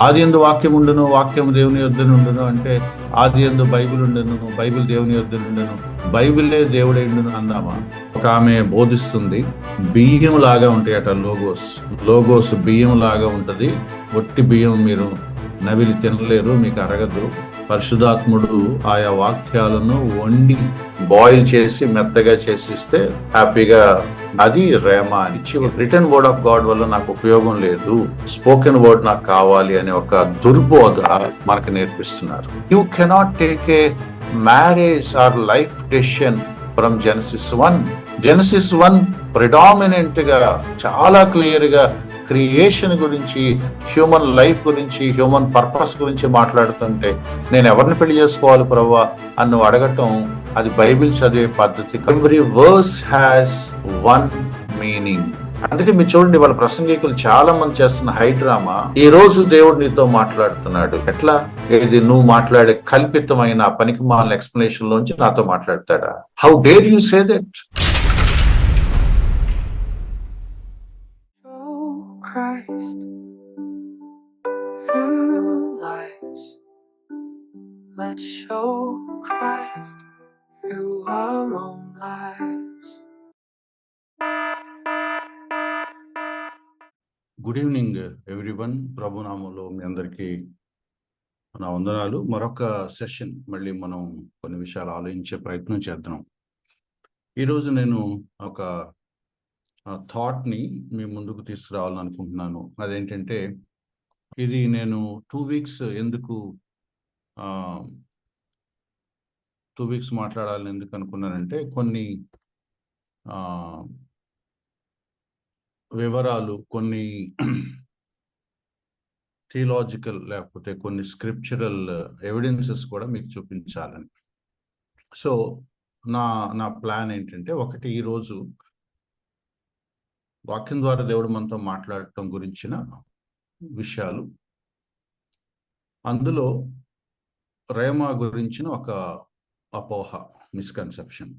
ఆది యందు వాక్యం ఉండును, వాక్యం దేవుని యొద్ద నుండును అంటే ఆది యందు బైబిల్ ఉండను, బైబిల్ దేవుని యొద్ద నుండును, బైబిలే దేవుడై ఉండును అందామా? ఒక ఆమె బోధిస్తుంది, బియ్యం లాగా ఉంటాయట లోగోస్. లోగోస్ బియ్యం లాగా ఉంటది. ఒట్టి బియ్యం మీరు నవిలి తినలేరు, మీకు అరగదు. పరిశుధాత్ముడు ఆయా వాక్యాలను వండి బాయిల్ చేసి మెత్తగా చేసిస్తే హ్యాపీగా అది రేమా అని. రిటర్న్ వర్డ్ ఆఫ్ గాడ్ వల్ల నాకు ఉపయోగం లేదు, స్పోకెన్ వర్డ్ నాకు కావాలి అనే ఒక దుర్బోధ మనకు నేర్పిస్తున్నారు. You cannot take a marriage or life decision from Genesis 1. Genesis 1 predominant గా చాలా క్లియర్ గా క్రియేషన్ గురించి, హ్యూమన్ లైఫ్ గురించి, హ్యూమన్ పర్పస్ గురించి మాట్లాడుతుంటే నేను ఎవరిని పెళ్లి చేసుకోవాలి ప్రభువా అని నువ్వు అడగటం అది బైబిల్ చదివే పద్ధతి. Every verse has one meaning. అందుకే మీరు చూడండి, వాళ్ళ ప్రసంగికులు చాలా మంది చేస్తున్న హైడ్రామా. ఈ రోజు దేవుడు నీతో మాట్లాడుతున్నాడు. ఎట్లా? ఇది నువ్వు మాట్లాడే కల్పితమైన పనికి మాలిన ఎక్స్ప్లెనేషన్ లోంచి నాతో మాట్లాడతాడా? How dare you say that? Christ through lives. Let's show Christ through our own lives. Good evening everyone. ప్రభునామంలో మీ అందరికీ నా వందనాలు. మరొక సెషన్ మళ్ళీ మనం కొన్ని విషయాలు ఆలోచించే ప్రయత్నం చేద్దాం. ఈరోజు నేను ఒక థాట్ని మీ ముందుకు తీసుకురావాలని అనుకుంటున్నాను. అదేంటంటే, ఇది నేను 2 వీక్స్ ఎందుకు 2 వీక్స్ మాట్లాడాలని ఎందుకు అనుకున్నానంటే, కొన్ని వివరాలు, కొన్ని థియలాజికల్ లేకపోతే కొన్ని స్క్రిప్చరల్ ఎవిడెన్సెస్ కూడా మీకు చూపించాలని. సో నా ప్లాన్ ఏంటంటే, ఒకటి, ఈరోజు వాక్యం ద్వారా దేవుడు మనతో మాట్లాడటం గురించిన విషయాలు, అందులో రేమా గురించిన ఒక అపోహ, మిస్కన్సెప్షన్.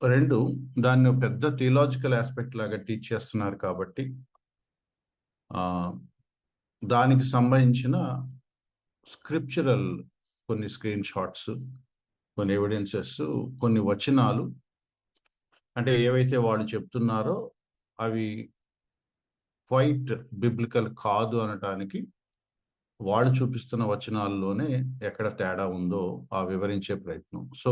2, దాన్ని పెద్ద థియలాజికల్ ఆస్పెక్ట్ లాగా టీచ్ చేస్తున్నారు కాబట్టి దానికి సంబంధించిన స్క్రిప్చరల్ కొన్ని స్క్రీన్ షాట్స్, కొన్ని ఎవిడెన్సెస్, కొన్ని వచనాలు, అంటే ఏవైతే వాళ్ళు చెప్తున్నారో అవి క్వైట్ బిబ్లికల్ కాదు అనటానికి వాళ్ళు చూపిస్తున్న వచనాల్లోనే ఎక్కడ తేడా ఉందో ఆ వివరించే ప్రయత్నం. సో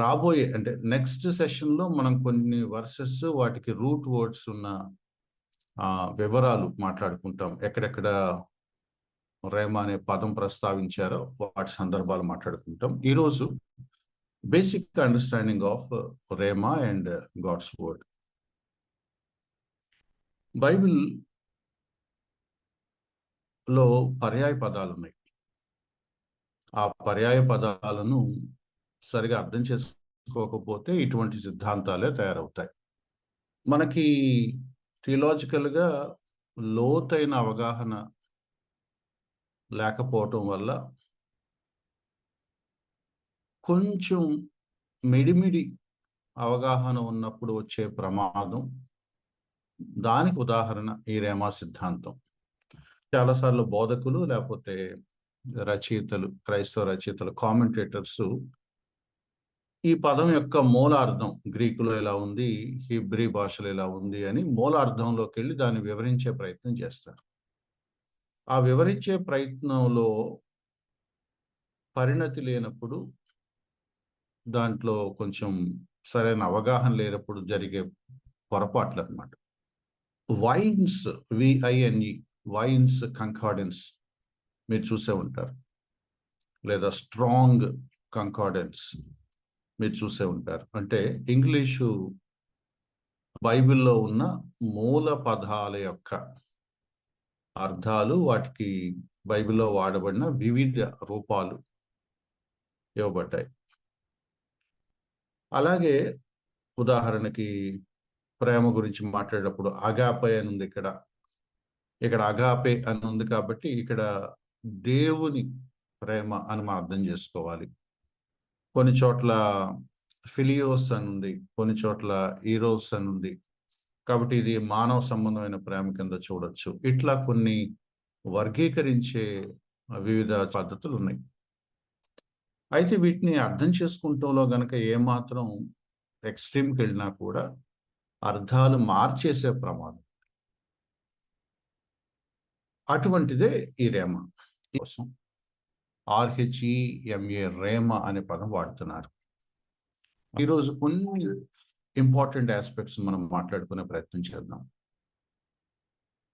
రాబోయే, అంటే నెక్స్ట్ సెషన్లో మనం కొన్ని వర్సెస్, వాటికి రూట్ వర్డ్స్ ఉన్న వివరాలు మాట్లాడుకుంటాం. ఎక్కడెక్కడ రేమా అనే పదం ప్రస్తావించారో వాటి సందర్భాలు మాట్లాడుకుంటాం. ఈరోజు basic understanding of rhema and God's word. బైబిల్లో పర్యాయ పదాలు ఉన్నాయి. ఆ పర్యాయ పదాలను సరిగా అర్థం చేసుకోకపోతే ఇటువంటి సిద్ధాంతాలే తయారవుతాయి. మనకి థియలాజికల్గా లోతైన అవగాహన లేకపోవటం వల్ల కొంచెం మిడిమిడి అవగాహన ఉన్నప్పుడు వచ్చే ప్రమాదం, దానికి ఉదాహరణ ఈ రేమా సిద్ధాంతం. చాలాసార్లు బోధకులు లేకపోతే రచయితలు, క్రైస్తవ రచయితలు, కామెంటేటర్స్ ఈ పదం యొక్క మూలార్థం గ్రీకులో ఎలా ఉంది, హీబ్రీ భాషలో ఎలా ఉంది అని మూలార్థంలోకి వెళ్ళి దాన్ని వివరించే ప్రయత్నం చేస్తారు. ఆ వివరించే ప్రయత్నంలో పరిణతి లేనప్పుడు, దాంట్లో కొంచెం సరైన అవగాహన లేనప్పుడు జరిగే పొరపాట్లు అన్నమాట. వైన్స్, VINE, వైన్స్ కంకార్డెన్స్ మీరు చూసే ఉంటారు, లేదా స్ట్రాంగ్ కంకార్డెన్స్ మీరు చూసే ఉంటారు. అంటే ఇంగ్లీషు బైబిల్లో ఉన్న మూల పదాల యొక్క అర్థాలు, వాటికి బైబిల్లో వాడబడిన వివిధ రూపాలు ఇవ్వబడ్డాయి. అలాగే ఉదాహరణకి ప్రేమ గురించి మాట్లాడేటప్పుడు అగాపే అని ఉంది, ఇక్కడ అగాపే అని ఉంది కాబట్టి ఇక్కడ దేవుని ప్రేమ అని మనం అర్థం చేసుకోవాలి. కొన్ని చోట్ల ఫిలియోస్ అని ఉంది, కొన్ని చోట్ల ఈరోస్ అని ఉంది. కాబట్టి ఇది మానవ సంబంధమైన ప్రేమ కింద చూడొచ్చు. ఇట్లా కొన్ని వర్గీకరించే వివిధ పద్ధతులు ఉన్నాయి. అయితే వీటిని అర్థం చేసుకుంటంలో గనక ఏమాత్రం ఎక్స్ట్రీమ్కి వెళ్ళినా కూడా అర్థాలు మార్చేసే ప్రమాదం. అటువంటిదే ఈ రేమ కోసం RHEMA రేమ అనే పదం వాడుతున్నారు. ఈరోజు కొన్ని ఇంపార్టెంట్ ఆస్పెక్ట్స్ మనం మాట్లాడుకునే ప్రయత్నం చేద్దాం.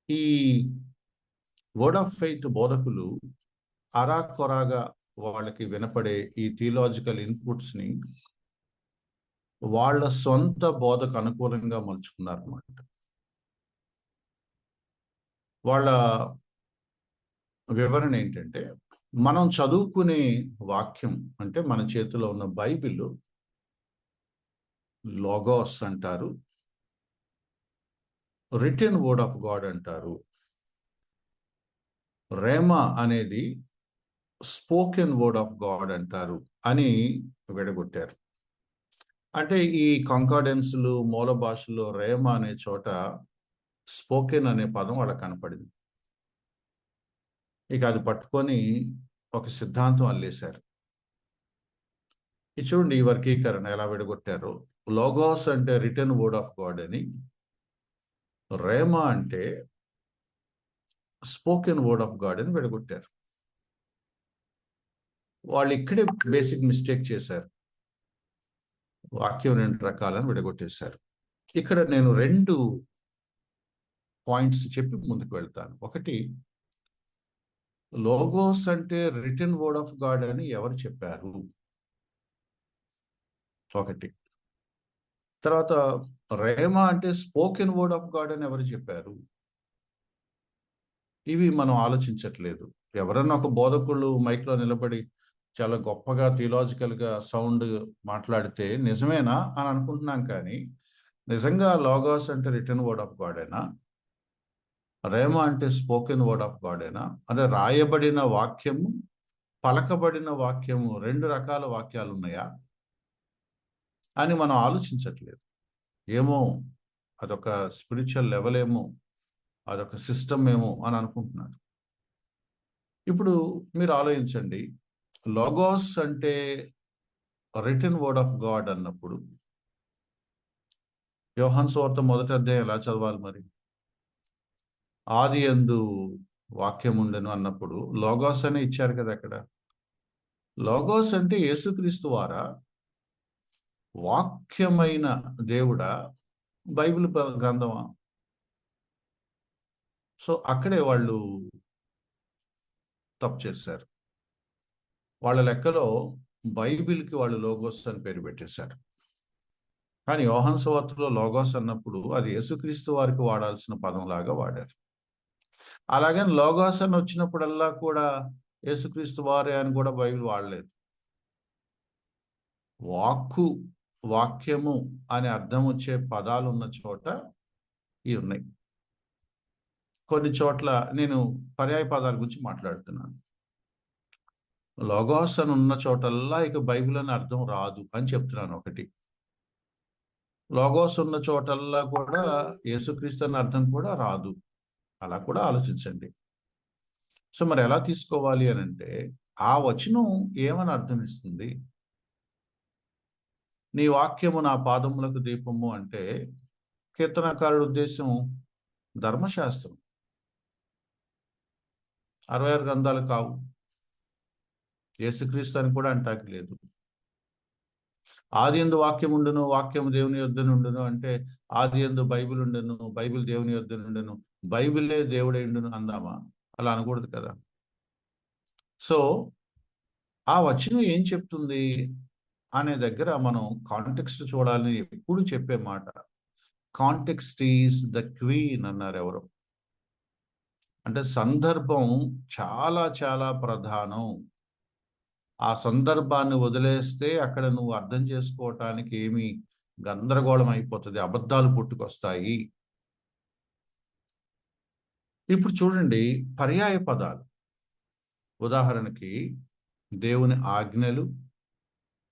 ఈ వర్డ్ ఆఫ్ ఫెయిత్ బోధకులు అరాకొరాగా వాళ్ళకి వినపడే ఈ థియలాజికల్ ఇన్పుట్స్ని వాళ్ళ సొంత బోధకు అనుకూలంగా మలుచుకున్నారు అన్నమాట. వాళ్ళ వివరణ ఏంటంటే, మనం చదువుకునే వాక్యం అంటే మన చేతిలో ఉన్న బైబిల్ లోగోస్ అంటారు, రిటన్ వర్డ్ ఆఫ్ గాడ్ అంటారు. రేమా అనేది స్పోకెన్ వర్డ్ ఆఫ్ గాడ్ అంటారు అని విడగొట్టారు. అంటే ఈ కంకార్డెన్స్లు మూల భాషలో రేమా అనే చోట స్పోకెన్ అనే పదం వాళ్ళకి కనపడింది. ఇక అది పట్టుకొని ఒక సిద్ధాంతం అల్లేశారు. చూడండి ఈ వర్గీకరణ ఎలా విడగొట్టారు. లోగోస్ అంటే రిటన్ వర్డ్ ఆఫ్ గాడ్ అని, రేమా అంటే స్పోకెన్ వర్డ్ ఆఫ్ గాడ్ అని విడగొట్టారు. వాళ్ళు ఇక్కడే బేసిక్ మిస్టేక్ చేశారు. వాక్యం 2 రకాలని విడగొట్టేశారు. ఇక్కడ నేను 2 పాయింట్స్ చెప్పి ముందుకు వెళ్తాను. ఒకటి, లోగోస్ అంటే రిటన్ వర్డ్ ఆఫ్ గాడ్ అని ఎవరు చెప్పారు ఒకటి. తర్వాత రేమా అంటే స్పోకెన్ వర్డ్ ఆఫ్ గాడ్ అని ఎవరు చెప్పారు. ఇవి మనం ఆలోచించట్లేదు. ఎవరన్నా ఒక బోధకుళ్ళు మైక్లో నిలబడి చాలా గొప్పగా థియలాజికల్గా సౌండ్ మాట్లాడితే నిజమేనా అని అనుకుంటున్నాం, కానీ నిజంగా లోగోస్ అంటే రిటన్ వర్డ్ ఆఫ్ గాడేనా, రేమా అంటే స్పోకెన్ వర్డ్ ఆఫ్ గాడేనా, అంటే రాయబడిన వాక్యము పలకబడిన వాక్యము 2 రకాల వాక్యాలు ఉన్నాయా అని మనం ఆలోచించట్లేదు. ఏమో అదొక స్పిరిచువల్ లెవెల్ ఏమో, అదొక సిస్టమ్ ఏమో అని అనుకుంటున్నారు. ఇప్పుడు మీరు ఆలోచించండి, లోగోస్ అంటే రిటన్ వర్డ్ ఆఫ్ గాడ్ అన్నప్పుడు యోహాను సువార్త 1వ అధ్యాయం ఎలా చదవాలి మరి? ఆది యందు వాక్యం ఉండెను అన్నప్పుడు లోగోస్ అనే ఇచ్చారు కదా అక్కడ. లోగోస్ అంటే యేసుక్రీస్తు వారా, వాక్యమైన దేవుడా, బైబిల్ గ్రంథమా? సో అక్కడే వాళ్ళు తప్పు చేశారు. వాళ్ళ లెక్కలో బైబిల్కి వాళ్ళు లోగోస్ అని పేరు పెట్టేశారు. కానీ యోహాను సువార్తలో లోగోస్ అన్నప్పుడు అది యేసుక్రీస్తు వారికి వాడాల్సిన పదంలాగా వాడారు. అలాగని లోగోస్ అని వచ్చినప్పుడల్లా కూడా యేసుక్రీస్తు వారే అని కూడా బైబిల్ వాడలేదు. వాక్కు, వాక్యము అనే అర్థం వచ్చే పదాలు ఉన్న చోట ఇవి ఉన్నాయి. కొన్ని చోట్ల నేను పర్యాయ పదాల గురించి మాట్లాడుతున్నాను. లోగోస్ అని ఉన్న చోటల్లా ఇక బైబిల్ అని అర్థం రాదు అని చెప్తున్నాను ఒకటి. లోగోస్ ఉన్న చోటల్లా కూడా యేసుక్రీస్తు అన్న అర్థం కూడా రాదు. అలా కూడా ఆలోచించండి. సో మరి ఎలా తీసుకోవాలి అని అంటే, ఆ వచనం ఏమని అర్థం ఇస్తుంది? నీ వాక్యము నా పాదములకు దీపము అంటే కీర్తనకారుడి ఉద్దేశం ధర్మశాస్త్రం. 66 గ్రంథాలు కావు. యేసుక్రీస్తు అని కూడా అంటాకి లేదు. ఆది యందు వాక్యం ఉండును, వాక్యము దేవుని యొద్ద నుండును అంటే ఆది యందు బైబిల్ ఉండెను, బైబిల్ దేవుని యొద్ద నుండెను, బైబిలే దేవుడై ఉండును అందామా? అలా అనకూడదు కదా. సో ఆ వచనం ఏం చెప్తుంది అనే దగ్గర మనం కాంటెక్స్ట్ చూడాలని ఎప్పుడు చెప్పే మాట. కాంటెక్స్ట్ ఈజ్ ద క్వీన్ అన్నారు ఎవరు. అంటే సందర్భం చాలా చాలా ప్రధానం. ఆ సందర్భాన్ని వదిలేస్తే అక్కడ నువ్వు అర్థం చేసుకోవటానికి ఏమి గందరగోళం అయిపోతుంది, అబద్ధాలు పుట్టుకొస్తాయి. ఇప్పుడు చూడండి పర్యాయ పదాలు. ఉదాహరణకి దేవుని ఆజ్ఞలు,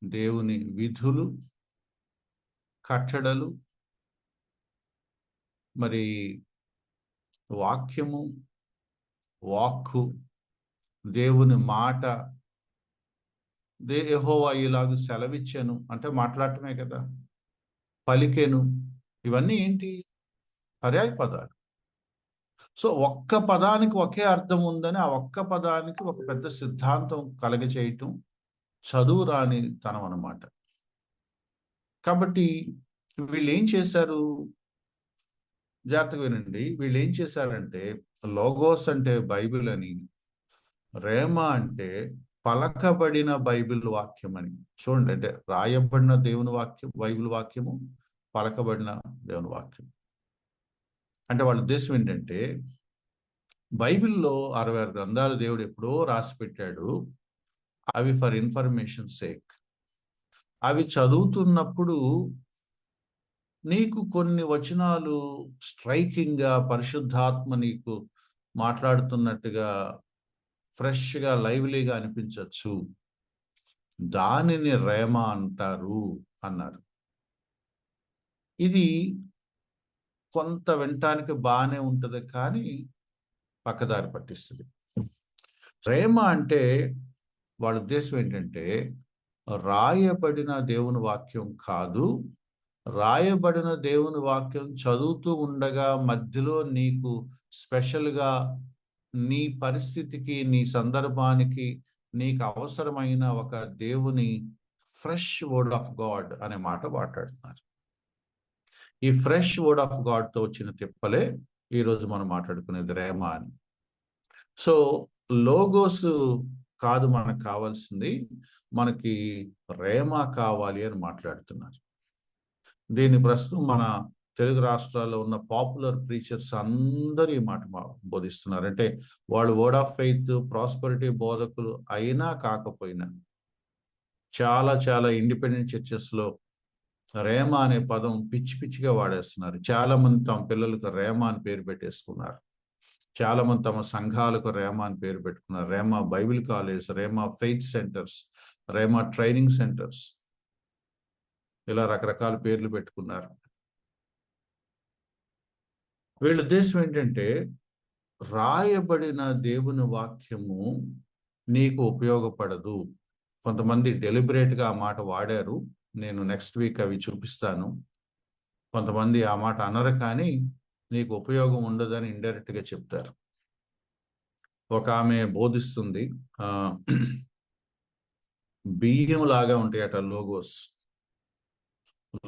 దేవుని విధులు, కట్టడలు, మరి వాక్యము, వాక్కు, దేవుని మాట, యెహోవా ఇలాగ సెలవిచ్చాను అంటే మాట్లాడటమే కదా. పలికెను, ఇవన్నీ ఏంటి? పర్యాయ పదాలు. సో ఒక్క పదానికి ఒకే అర్థం ఉందని ఆ ఒక్క పదానికి ఒక పెద్ద సిద్ధాంతం కలగచేయటం చదువు రాని తనం అన్నమాట. కాబట్టి వీళ్ళు ఏం చేశారు? జాగ్రత్తగా వినండి. వీళ్ళు ఏం చేశారంటే లోగోస్ అంటే బైబిల్ అని, రేమ అంటే పలకబడిన బైబిల్ వాక్యం అని. చూడండి, అంటే రాయబడిన దేవుని వాక్యం బైబిల్ వాక్యము, పలకబడిన దేవుని వాక్యం. అంటే వాళ్ళ ఉద్దేశం ఏంటంటే బైబిల్లో 66 గ్రంథాలు దేవుడు ఎప్పుడో రాసి పెట్టాడు. అవి ఫర్ ఇన్ఫర్మేషన్ సేక్. అవి చదువుతున్నప్పుడు నీకు కొన్ని వచనాలు స్ట్రైకింగ్ గా పరిశుద్ధాత్మ నీకు మాట్లాడుతున్నట్టుగా ఫ్రెష్గా లైవ్లీగా అనిపించవచ్చు. దానిని రేమ అంటారు అన్నారు. ఇది కొంత వినటానికి బాగానే ఉంటుంది, కానీ పక్కదారి పట్టిస్తుంది. రేమ అంటే వాళ్ళ ఉద్దేశం ఏంటంటే రాయబడిన దేవుని వాక్యం కాదు, రాయబడిన దేవుని వాక్యం చదువుతూ ఉండగా మధ్యలో నీకు స్పెషల్గా నీ పరిస్థితికి, నీ సందర్భానికి, నీకు అవసరమైన ఒక దేవుని ఫ్రెష్ వర్డ్ ఆఫ్ గాడ్ అనే మాట మాట్లాడుతున్నారు. ఈ ఫ్రెష్ వర్డ్ ఆఫ్ గాడ్తో వచ్చిన తిప్పలే ఈరోజు మనం మాట్లాడుకునేది రేమ అని. సో లోగోస్ కాదు మనకు కావాల్సింది, మనకి రేమ కావాలి అని మాట్లాడుతున్నారు. దీన్ని ప్రస్తుతం మన తెలుగు రాష్ట్రాల్లో ఉన్న పాపులర్ ప్రీచర్స్ అందరూ ఈ మాట బోధిస్తున్నారు. అంటే వాళ్ళు వర్డ్ ఆఫ్ ఫెయిత్, ప్రాస్పరిటీ బోధకులు అయినా కాకపోయినా చాలా చాలా ఇండిపెండెంట్ చర్చెస్లో రేమ అనే పదం పిచ్చి పిచ్చిగా వాడేస్తున్నారు. చాలా మంది తమ పిల్లలకు రేమ అని పేరు పెట్టేసుకున్నారు. చాలా మంది తమ సంఘాలకు రేమ అని పేరు పెట్టుకున్నారు. Rhema Bible college, rhema faith centres, rhema training centres, ఇలా రకరకాల పేర్లు పెట్టుకున్నారు. వీళ్ళ ఉద్దేశం ఏంటంటే రాయబడిన దేవుని వాక్యము నీకు ఉపయోగపడదు. కొంతమంది డెలిబరేట్గా ఆ మాట వాడారు. నేను నెక్స్ట్ వీక్ అవి చూపిస్తాను. కొంతమంది ఆ మాట అనరు, కానీ నీకు ఉపయోగం ఉండదని ఇండైరెక్ట్గా చెప్తారు. ఒక ఆమె బోధిస్తుంది, బియ్యం లాగా ఉంటాయట లోగోస్.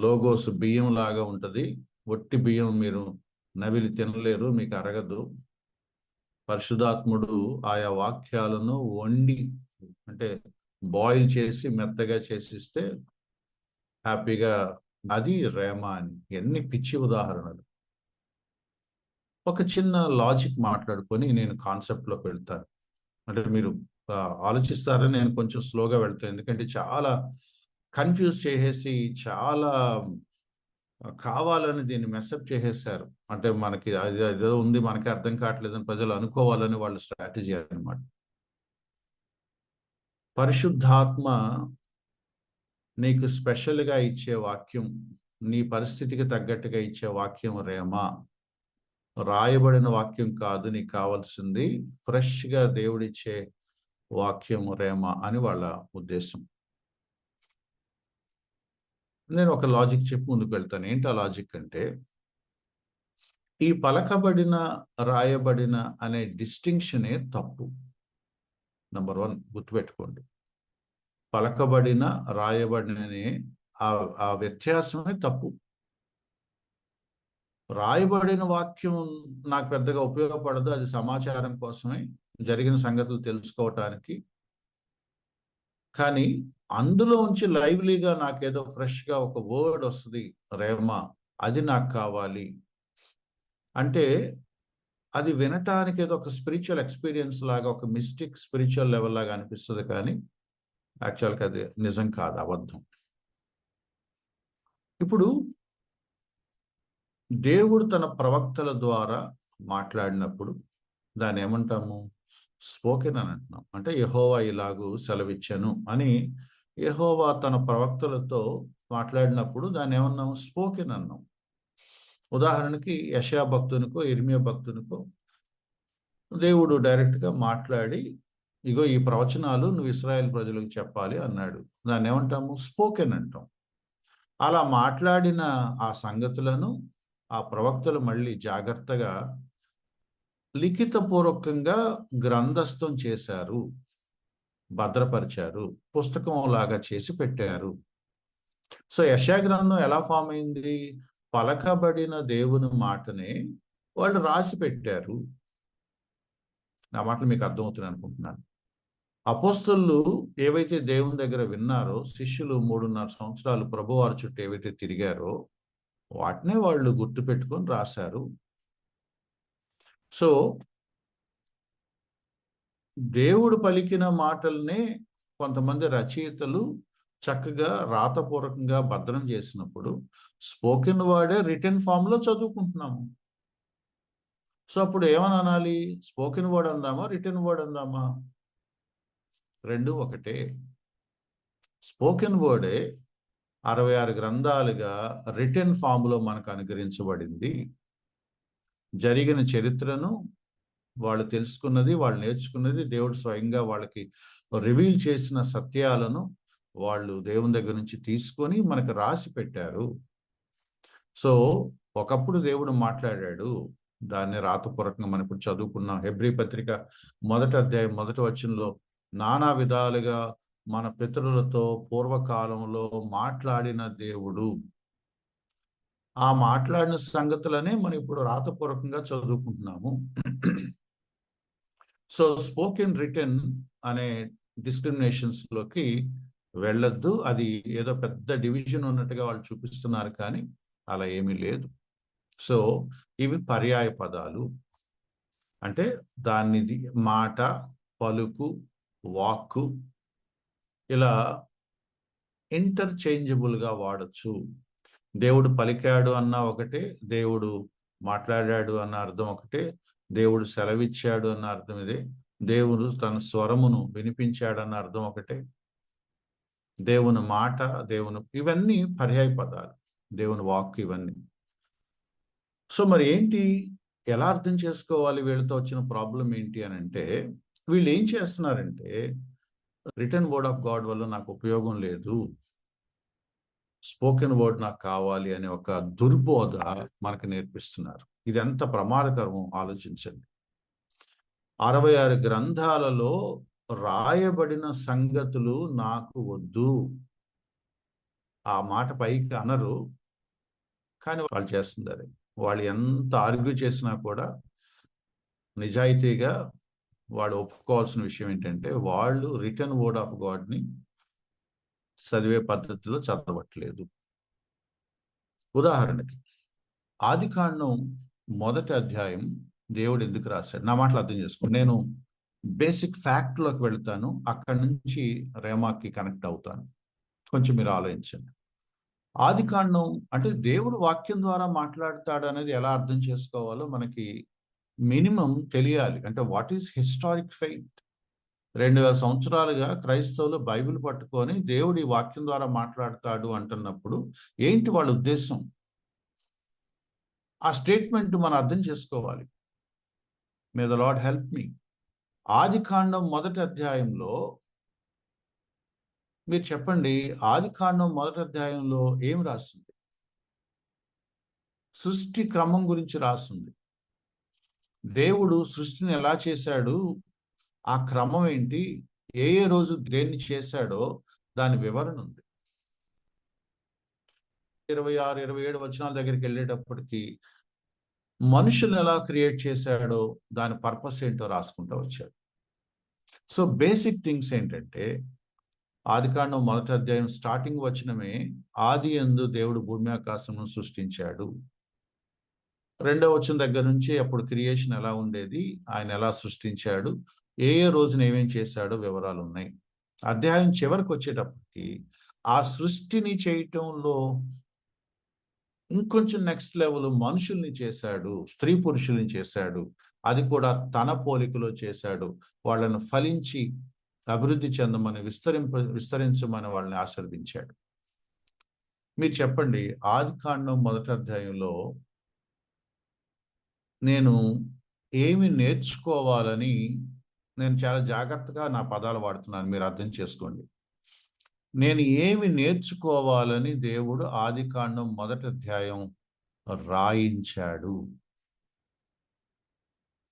లోగోస్ బియ్యం లాగా ఉంటుంది. ఒట్టి బియ్యం మీరు నవిలి తినలేరు, మీకు అరగదు. పరిశుద్ధాత్ముడు ఆయా వాక్యాలను వండి, అంటే బాయిల్ చేసి మెత్తగా చేసిస్తే హ్యాపీగా, అది రేమ అని. ఎన్ని పిచ్చి ఉదాహరణలు. ఒక చిన్న లాజిక్ మాట్లాడుకొని నేను కాన్సెప్ట్లోకి వెళ్తాను. అంటే మీరు ఆలోచిస్తారని నేను కొంచెం స్లోగా వెళ్తాను, ఎందుకంటే చాలా కన్ఫ్యూజ్ చేసేసి చాలా కావాలని దీన్ని మెసప్ చేసేసారు. అంటే మనకి అది ఏదో ఉంది, మనకి అర్థం కావట్లేదని ప్రజలు అనుకోవాలని వాళ్ళ స్ట్రాటజీ అన్నమాట. పరిశుద్ధాత్మ నీకు స్పెషల్గా ఇచ్చే వాక్యం, నీ పరిస్థితికి తగ్గట్టుగా ఇచ్చే వాక్యం రేమ. రాయబడిన వాక్యం కాదు నీకు కావాల్సింది, ఫ్రెష్గా దేవుడిచ్చే వాక్యం రేమ అని వాళ్ళ ఉద్దేశం. నేను ఒక లాజిక్ చెప్పి ముందుకు వెళ్తాను. ఏంటి ఆ లాజిక్ అంటే, ఈ పలకబడిన, రాయబడిన అనే డిస్టింక్షనే తప్పు. నంబర్ 1 గుర్తుపెట్టుకోండి. పలకబడిన, రాయబడిన అనే ఆ వ్యత్యాసమే తప్పు. రాయబడిన వాక్యం నాకు పెద్దగా ఉపయోగపడదు, అది సమాచారం కోసమే, జరిగిన సంగతులు తెలుసుకోవటానికి. కానీ అందులో ఉంచి లైవ్లీగా నాకేదో ఫ్రెష్గా ఒక వర్డ్ వస్తుంది రేమ, అది నాకు కావాలి అంటే అది వినటానికి ఏదో ఒక స్పిరిచువల్ ఎక్స్పీరియన్స్ లాగా, ఒక మిస్టిక్ స్పిరిచువల్ లెవెల్ లాగా అనిపిస్తుంది, కానీ యాక్చువల్గా అది నిజం కాదు, అబద్ధం. ఇప్పుడు దేవుడు తన ప్రవక్తల ద్వారా మాట్లాడినప్పుడు దాన్ని ఏమంటాము? స్పోకెన్ అని అంటున్నాం. అంటే యెహోవా ఇలాగూ సెలవిచ్చాను అని యెహోవా తన ప్రవక్తలతో మాట్లాడినప్పుడు దాన్ని ఏమన్నాము? స్పోకెన్ అన్నాం. ఉదాహరణకి యెషయా భక్తునికో ఇర్మియా భక్తునికో దేవుడు డైరెక్ట్గా మాట్లాడి ఇగో ఈ ప్రవచనాలు నువ్వు ఇశ్రాయేల్ ప్రజలకు చెప్పాలి అన్నాడు. దాన్ని ఏమంటాము? స్పోకెన్ అంటాం. అలా మాట్లాడిన ఆ సంగతులను ఆ ప్రవక్తలు మళ్ళీ జాగ్రత్తగా లిఖితపూర్వకంగా గ్రంథస్థం చేశారు, భద్రపరిచారు, పుస్తకం లాగా చేసి పెట్టారు. సో యెషయా గ్రంథం ఎలా ఫామ్ అయింది? పలకబడిన దేవుని మాటనే వాళ్ళు రాసి పెట్టారు. నా మాటలు మీకు అర్థమవుతున్నాయి అనుకుంటున్నాను. అపోస్తలులు ఏవైతే దేవుని దగ్గర విన్నారో, శిష్యులు 3.5 సంవత్సరాలు ప్రభువారి చుట్టూ ఏవైతే తిరిగారో వాటినే వాళ్ళు గుర్తుపెట్టుకొని రాశారు. సో దేవుడు పలికిన మాటల్నే కొంతమంది రచయితలు చక్కగా రాతపూర్వకంగా భద్రం చేసినప్పుడు స్పోకెన్ వర్డే రిటర్న్ ఫామ్ లో చదువుకుంటున్నాము. సో అప్పుడు ఏమని అనాలి? స్పోకెన్ వర్డ్ అందామా, రిటర్న్ వర్డ్ అందామా? రెండు ఒకటే. స్పోకెన్ వర్డే 66 గ్రంథాలుగా రిటర్న్ ఫామ్ లో మనకు అనుగ్రహించబడింది. జరిగిన చరిత్రను వాళ్ళు తెలుసుకున్నది, వాళ్ళు నేర్చుకున్నది, దేవుడు స్వయంగా వాళ్ళకి రివీల్ చేసిన సత్యాలను వాళ్ళు దేవుని దగ్గర నుంచి తీసుకొని మనకు రాసి పెట్టారు. సో ఒకప్పుడు దేవుడు మాట్లాడాడు, దాన్ని రాతపూర్వకంగా మనం ఇప్పుడు చదువుకున్నాం. హెబ్రీ పత్రిక 1వ అధ్యాయం 1వ వచనంలో నానా విధాలుగా మన పితరులతో పూర్వకాలంలో మాట్లాడిన దేవుడు, ఆ మాట్లాడిన సంగతులనే మనం ఇప్పుడు రాతపూర్వకంగా చదువుకుంటున్నాము. సో స్పోకెన్ రిటర్న్ అనే డిస్క్రిమినేషన్స్ లోకి వెళ్ళొద్దు. అది ఏదో పెద్ద డివిజన్ ఉన్నట్టుగా వాళ్ళు చూపిస్తున్నారు, కానీ అలా ఏమీ లేదు. సో ఇవి పర్యాయ పదాలు. అంటే దాన్ని మాట, పలుకు, వాక్కు ఇలా ఇంటర్చేంజబుల్గా వాడచ్చు. దేవుడు పలికాడు అన్న ఒకటే, దేవుడు మాట్లాడాడు అన్న అర్థం ఒకటే, దేవుడు సెలవిచ్చాడు అన్న అర్థం ఇదే, దేవుడు తన స్వరమును వినిపించాడన్న అర్థం ఒకటే, దేవుని మాట, దేవుని, ఇవన్నీ పర్యాయ పదాలు, దేవుని వాక్ ఇవన్నీ. సో మరి ఏంటి, ఎలా అర్థం చేసుకోవాలి? వీళ్ళతో వచ్చిన ప్రాబ్లం ఏంటి అని అంటే, వీళ్ళు ఏం చేస్తున్నారంటే రిటర్న్ వర్డ్ ఆఫ్ గాడ్ వల్ల నాకు ఉపయోగం లేదు, స్పోకెన్ వర్డ్ నాకు కావాలి అనే ఒక దుర్బోధ మనకు నేర్పిస్తున్నారు. ఇది ఎంత ప్రమాదకరమో ఆలోచించండి. 66 గ్రంథాలలో రాయబడిన సంగతులు నాకు వద్దు, ఆ మాట పైకి అనరు, కానీ వాళ్ళు చేస్తున్నారు. వాళ్ళు ఎంత ఆర్గ్యూ చేసినా కూడా నిజాయితీగా వాడు ఒప్పుకోవాల్సిన విషయం ఏంటంటే వాళ్ళు రిటర్న్ వర్డ్ ఆఫ్ గాడ్ని చదివే పద్ధతిలో చదవట్లేదు. ఉదాహరణకి ఆదికాండం 1వ అధ్యాయం దేవుడు ఎందుకు రాశాడు? నా మాటలు అర్థం చేసుకోండి. నేను బేసిక్ ఫ్యాక్ట్లోకి వెళ్తాను, అక్కడి నుంచి రేమాకి కనెక్ట్ అవుతాను. కొంచెం మీరు ఆలోచించండి. ఆదికాండం అంటే దేవుడు వాక్యం ద్వారా మాట్లాడతాడు అనేది ఎలా అర్థం చేసుకోవాలో మనకి మినిమం తెలియాలి. అంటే వాట్ ఈస్ హిస్టారిక్ ఫెయిత్? 2000 సంవత్సరాలుగా క్రైస్తవులు బైబిల్ పట్టుకొని దేవుడు ఈ వాక్యం ద్వారా మాట్లాడతాడు అంటున్నప్పుడు ఏంటి వాళ్ళ ఉద్దేశం? ఆ స్టేట్మెంట్ మనం అర్థం చేసుకోవాలి. May the lord help me. ఆదికాండం 1వ అధ్యాయంలో మీరు చెప్పండి, ఆదికాండం 1వ అధ్యాయంలో ఏం రాస్తుంది? సృష్టి క్రమం గురించి రాస్తుంది. దేవుడు సృష్టిని ఎలా చేశాడు, ఆ క్రమం ఏంటి, ఏ రోజు దేన్ని చేశాడో దాని వివరణ ఉంది. 26, 27 వచనాల దగ్గరికి వెళ్ళేటప్పటికి మనుషులను ఎలా క్రియేట్ చేశాడో దాని పర్పస్ ఏంటో రాసుకుంటూ వచ్చాడు. సో బేసిక్ థింగ్స్ ఏంటంటే ఆదికాండం 1వ అధ్యాయం స్టార్టింగ్ వచనమే ఆది యందు దేవుడు భూమి ఆకాశమును సృష్టించాడు. 2వ వచనం దగ్గర నుంచి అప్పుడు క్రియేషన్ ఎలా ఉండేది, ఆయన ఎలా సృష్టించాడు, ఏ రోజున ఏమేం చేశాడో వివరాలు ఉన్నాయి. అధ్యాయం చివరికి వచ్చేటప్పటికి ఆ సృష్టిని చేయటంలో ఇంకొంచెం నెక్స్ట్ లెవెల్ మనుషుల్ని చేశాడు, స్త్రీ పురుషుల్ని చేశాడు, అది కూడా తన పోలికలో చేశాడు, వాళ్ళను ఫలించి అభివృద్ధి చెందమని విస్తరించమని వాళ్ళని ఆశీర్వదించాడు. మీరు చెప్పండి, ఆదికాండం 1వ అధ్యాయంలో నేను ఏమి నేర్చుకోవాలని నేను చాలా జాగ్రత్తగా నా పదాలు వాడుతున్నాను, మీరు అర్థం చేసుకోండి. నేను ఏమి నేర్చుకోవాలని దేవుడు ఆదికాండం 1వ అధ్యాయం రాయించాడు.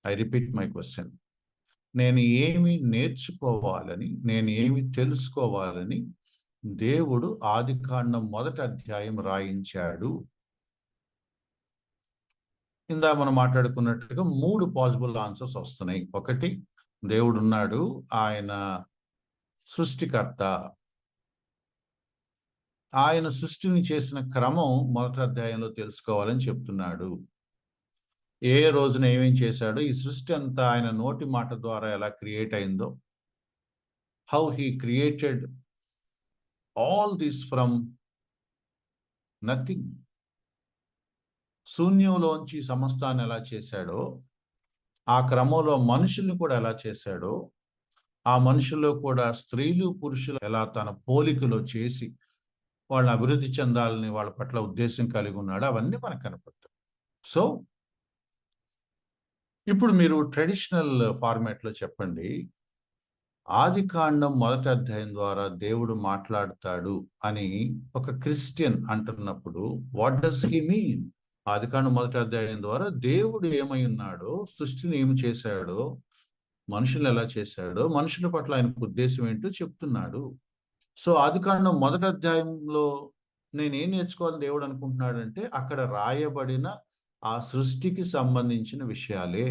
I repeat my question. నేను ఏమి నేర్చుకోవాలని, నేను ఏమి తెలుసుకోవాలని దేవుడు ఆదికాండం 1వ అధ్యాయం రాయించాడు. ఇందా మనం మాట్లాడుకున్నట్టుగా 3 పాసిబుల్ ఆన్సర్స్ వస్తున్నాయి. ఒకటి, దేవుడు ఉన్నాడు, ఆయన సృష్టికర్త, ఆయన సృష్టిని చేసిన క్రమం 1వ అధ్యాయంలో తెలుసుకోవాలని చెప్తున్నాడు. ఏ రోజున ఏమేం చేశాడు, ఈ సృష్టి అంతా ఆయన నోటి మాట ద్వారా ఎలా క్రియేట్ అయిందో, how he created all this from nothing, శూన్యంలోంచి సమస్తాన్ని ఎలా చేశాడో, ఆ క్రమంలో మనుషుల్ని కూడా ఎలా చేశాడో, ఆ మనుషుల్లో కూడా స్త్రీలు పురుషులు ఎలా తన పోలికలో చేసి వాళ్ళని అభివృద్ధి చెందాలని వాళ్ళ పట్ల ఉద్దేశం కలిగి ఉన్నాడు, అవన్నీ మనకు కనపడతాయి. సో ఇప్పుడు మీరు ట్రెడిషనల్ ఫార్మాట్లో చెప్పండి, ఆదికాండం 1వ అధ్యాయం ద్వారా దేవుడు మాట్లాడతాడు అని ఒక క్రిస్టియన్ అంటున్నప్పుడు వాట్ డస్ హీ మీన్? ఆదికాండం 1వ అధ్యాయం ద్వారా దేవుడు ఏమై ఉన్నాడో, సృష్టిని ఏమి చేశాడో, మనుషులు ఎలా చేశాడో, మనుషుల పట్ల ఆయనకు ఉద్దేశం ఏంటో చెప్తున్నాడు. సో ఆదికాండం 1వ అధ్యాయంలో నేనేం నేర్చుకోవాలని దేవుడు అనుకుంటున్నాడంటే, అక్కడ రాయబడిన ఆ సృష్టికి సంబంధించిన విషయాలే.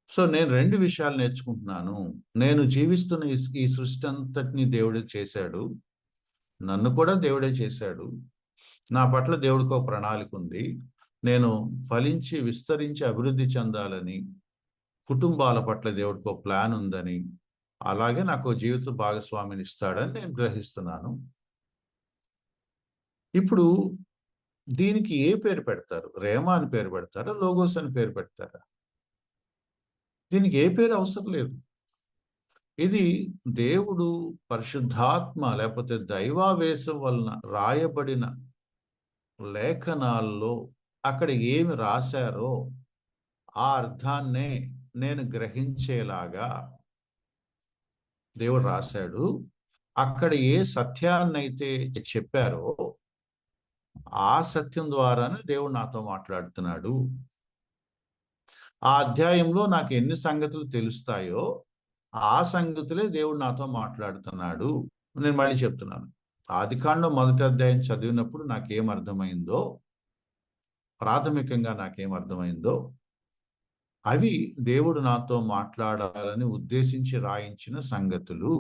సో నేను 2 విషయాలు నేర్చుకుంటున్నాను. నేను జీవిస్తున్న ఈ సృష్టి అంతటిని దేవుడే చేశాడు, నన్ను కూడా దేవుడే చేశాడు, నా పట్ల దేవుడికి ఒక ప్రణాళిక ఉంది, నేను ఫలించి విస్తరించి అభివృద్ధి చెందాలని, కుటుంబాల పట్ల దేవుడికి ఒక ప్లాన్ ఉందని, అలాగే నాకు జీవిత భాగస్వామిని ఇస్తాడని నేను గ్రహిస్తున్నాను. ఇప్పుడు దీనికి ఏ పేరు పెడతారు? రేమా అని పేరు పెడతారా, లోగోస్ అని పేరు పెడతారా? దీనికి ఏ పేరు అవసరం లేదు. ఇది దేవుడు పరిశుద్ధాత్మ లేకపోతే దైవావేశం వలన రాయబడిన లేఖనాల్లో అక్కడ ఏమి రాశారో ఆ అర్థాన్నే నేను గ్రహించేలాగా దేవుడు రాశాడు. అక్కడ ఏ సత్యాన్నైతే చెప్పారో ఆ సత్యం ద్వారానే దేవుడు నాతో మాట్లాడుతున్నాడు. ఆ అధ్యాయంలో నాకు ఎన్ని సంగతులు తెలుస్తాయో ఆ సంగతులే దేవుడు నాతో మాట్లాడుతున్నాడు. నేను మళ్ళీ చెప్తున్నాను, ఆదికాండం 1వ అధ్యాయం చదివినప్పుడు నాకేం అర్థమైందో, ప్రాథమికంగా నాకేం అర్థమైందో అవి దేవుడు నాతో మాట్లాడాలని ఉద్దేశించి రాయించిన సంగతులు.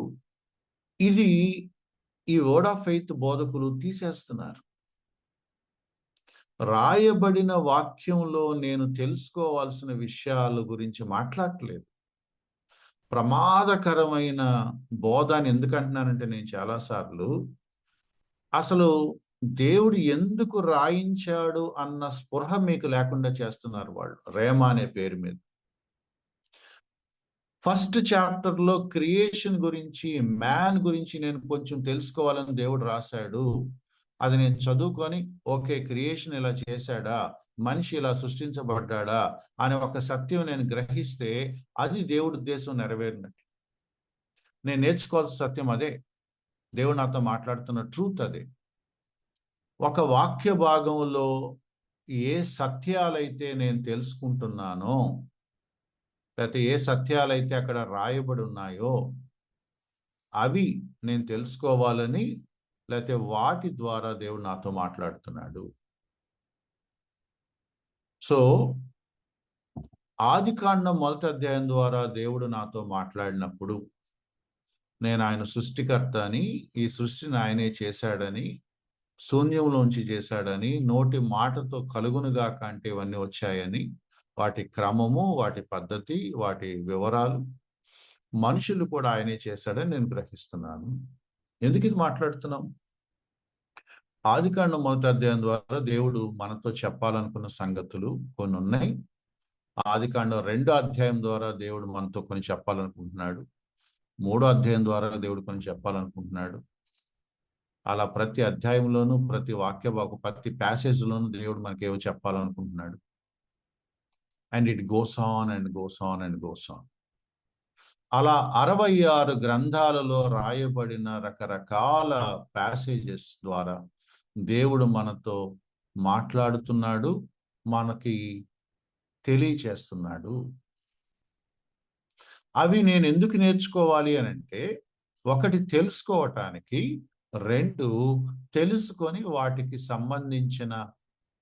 ఇది ఈ వర్డ్ ఆఫ్ ఫెయిత్ బోధకులు తీసేస్తున్నారు. రాయబడిన వాక్యంలో నేను తెలుసుకోవాల్సిన విషయాల గురించి మాట్లాడట్లేదు. ప్రమాదకరమైన బోధ అని ఎందుకు అంటున్నానంటే, నేను చాలాసార్లు అసలు దేవుడు ఎందుకు రాయించాడు అన్న స్పృహ మీకు లేకుండా చేస్తున్నారు వాళ్ళు, రేమా అనే పేరు మీద. ఫస్ట్ చాప్టర్లో క్రియేషన్ గురించి, మ్యాన్ గురించి నేను కొంచెం తెలుసుకోవాలని దేవుడు రాశాడు. అది నేను చదువుకొని, ఓకే క్రియేషన్ ఇలా చేశాడా, మనిషి ఇలా సృష్టించబడ్డాడా అనే ఒక సత్యం నేను గ్రహిస్తే అది దేవుడి ఉద్దేశం నెరవేరినట్టు. నేను నేర్చుకోవాల్సిన సత్యం అదే, దేవుడు నాతో మాట్లాడుతున్న ట్రూత్ అదే. ఒక వాక్య భాగంలో ఏ సత్యాలైతే నేను తెలుసుకుంటున్నానో, లేకపోతే ఏ సత్యాలైతే అక్కడ రాయబడి ఉన్నాయో అవి నేను తెలుసుకోవాలని, లేకపోతే వాటి ద్వారా దేవుడు నాతో మాట్లాడుతున్నాడు. సో ఆదికాండం 1వ అధ్యాయం ద్వారా దేవుడు నాతో మాట్లాడినప్పుడు నేను ఆయన సృష్టికర్త అని, ఈ సృష్టిని ఆయనే చేశాడని, శూన్యంలోంచి చేశాడని, నోటి మాటతో కలుగునుగా కంటే ఇవన్నీ వచ్చాయని, వాటి క్రమము, వాటి పద్ధతి, వాటి వివరాలు, మనుషులు కూడా ఆయనే చేశాడని నేను గ్రహిస్తున్నాను. ఎందుకు ఇది మాట్లాడుతున్నాం? ఆదికాండం 1వ అధ్యాయం ద్వారా దేవుడు మనతో చెప్పాలనుకున్న సంగతులు కొన్ని ఉన్నాయి. ఆదికాండం 2వ అధ్యాయం ద్వారా దేవుడు మనతో కొన్ని చెప్పాలనుకుంటున్నాడు. 3వ అధ్యాయం ద్వారా దేవుడు కొన్ని చెప్పాలనుకుంటున్నాడు. అలా ప్రతి అధ్యాయంలోనూ ప్రతి ప్రతి ప్యాసేజ్లోనూ దేవుడు మనకి ఏవో చెప్పాలనుకుంటున్నాడు. And it goes on and goes on and goes on. అలా 66 గ్రంథాలలో రాయబడిన రకరకాల ప్యాసేజెస్ ద్వారా దేవుడు మనతో మాట్లాడుతున్నాడు, మనకి తెలియచేస్తున్నాడు. అవి నేను ఎందుకు నేర్చుకోవాలి అని అంటే, ఒకటి తెలుసుకోవటానికి, రెండు తెలుసుకొని వాటికి సంబంధించిన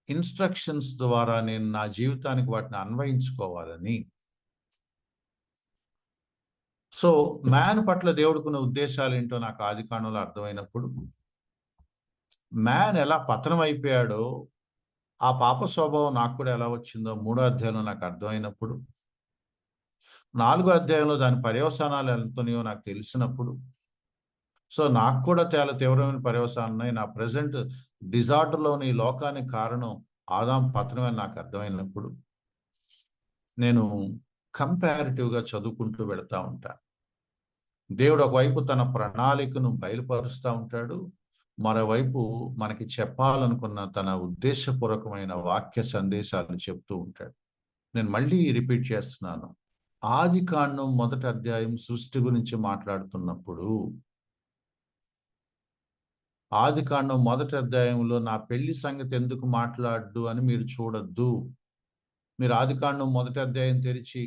ఇన్స్ట్రక్షన్స్ ద్వారా నేను నా జీవితానికి వాటిని అన్వయించుకోవాలని. సో మ్యాన్ పట్ల దేవుడుకున్న ఉద్దేశాలు ఏంటో నాకు ఆదికాండంలో అర్థమైనప్పుడు, మ్యాన్ ఎలా పతనం అయిపోయాడో, ఆ పాప స్వభావం నాకు కూడా ఎలా వచ్చిందో 3వ అధ్యాయంలో నాకు అర్థమైనప్పుడు, 4వ అధ్యాయంలో దాని పర్యవసానాలు ఎంతనో నాకు తెలిసినప్పుడు, సో నాకు కూడా చాలా తీవ్రమైన పర్యవసానాలు ఉన్నాయి. నా ప్రజెంట్ డిజార్డర్లోని ఈ లోకానికి కారణం ఆదాం పతనం అని నాకు అర్థమైనప్పుడు, నేను కంపారిటివ్గా చదువుకుంటూ వెళతా ఉంటాను. దేవుడు ఒకవైపు తన ప్రణాళికను బయలుపరుస్తూ ఉంటాడు, మరోవైపు మనకి చెప్పాలనుకున్న తన ఉద్దేశపూర్వకమైన వాక్య సందేశాలు చెప్తూ ఉంటాడు. నేను మళ్ళీ రిపీట్ చేస్తున్నాను. ఆదికాండం 1వ అధ్యాయం సృష్టి గురించి మాట్లాడుతున్నప్పుడు, ఆదికాండం 1వ అధ్యాయంలో నా పెళ్లి సంగతి ఎందుకు మాట్లాడు అని మీరు చూడొద్దు. మీరు ఆదికాండం 1వ అధ్యాయం తెరిచి,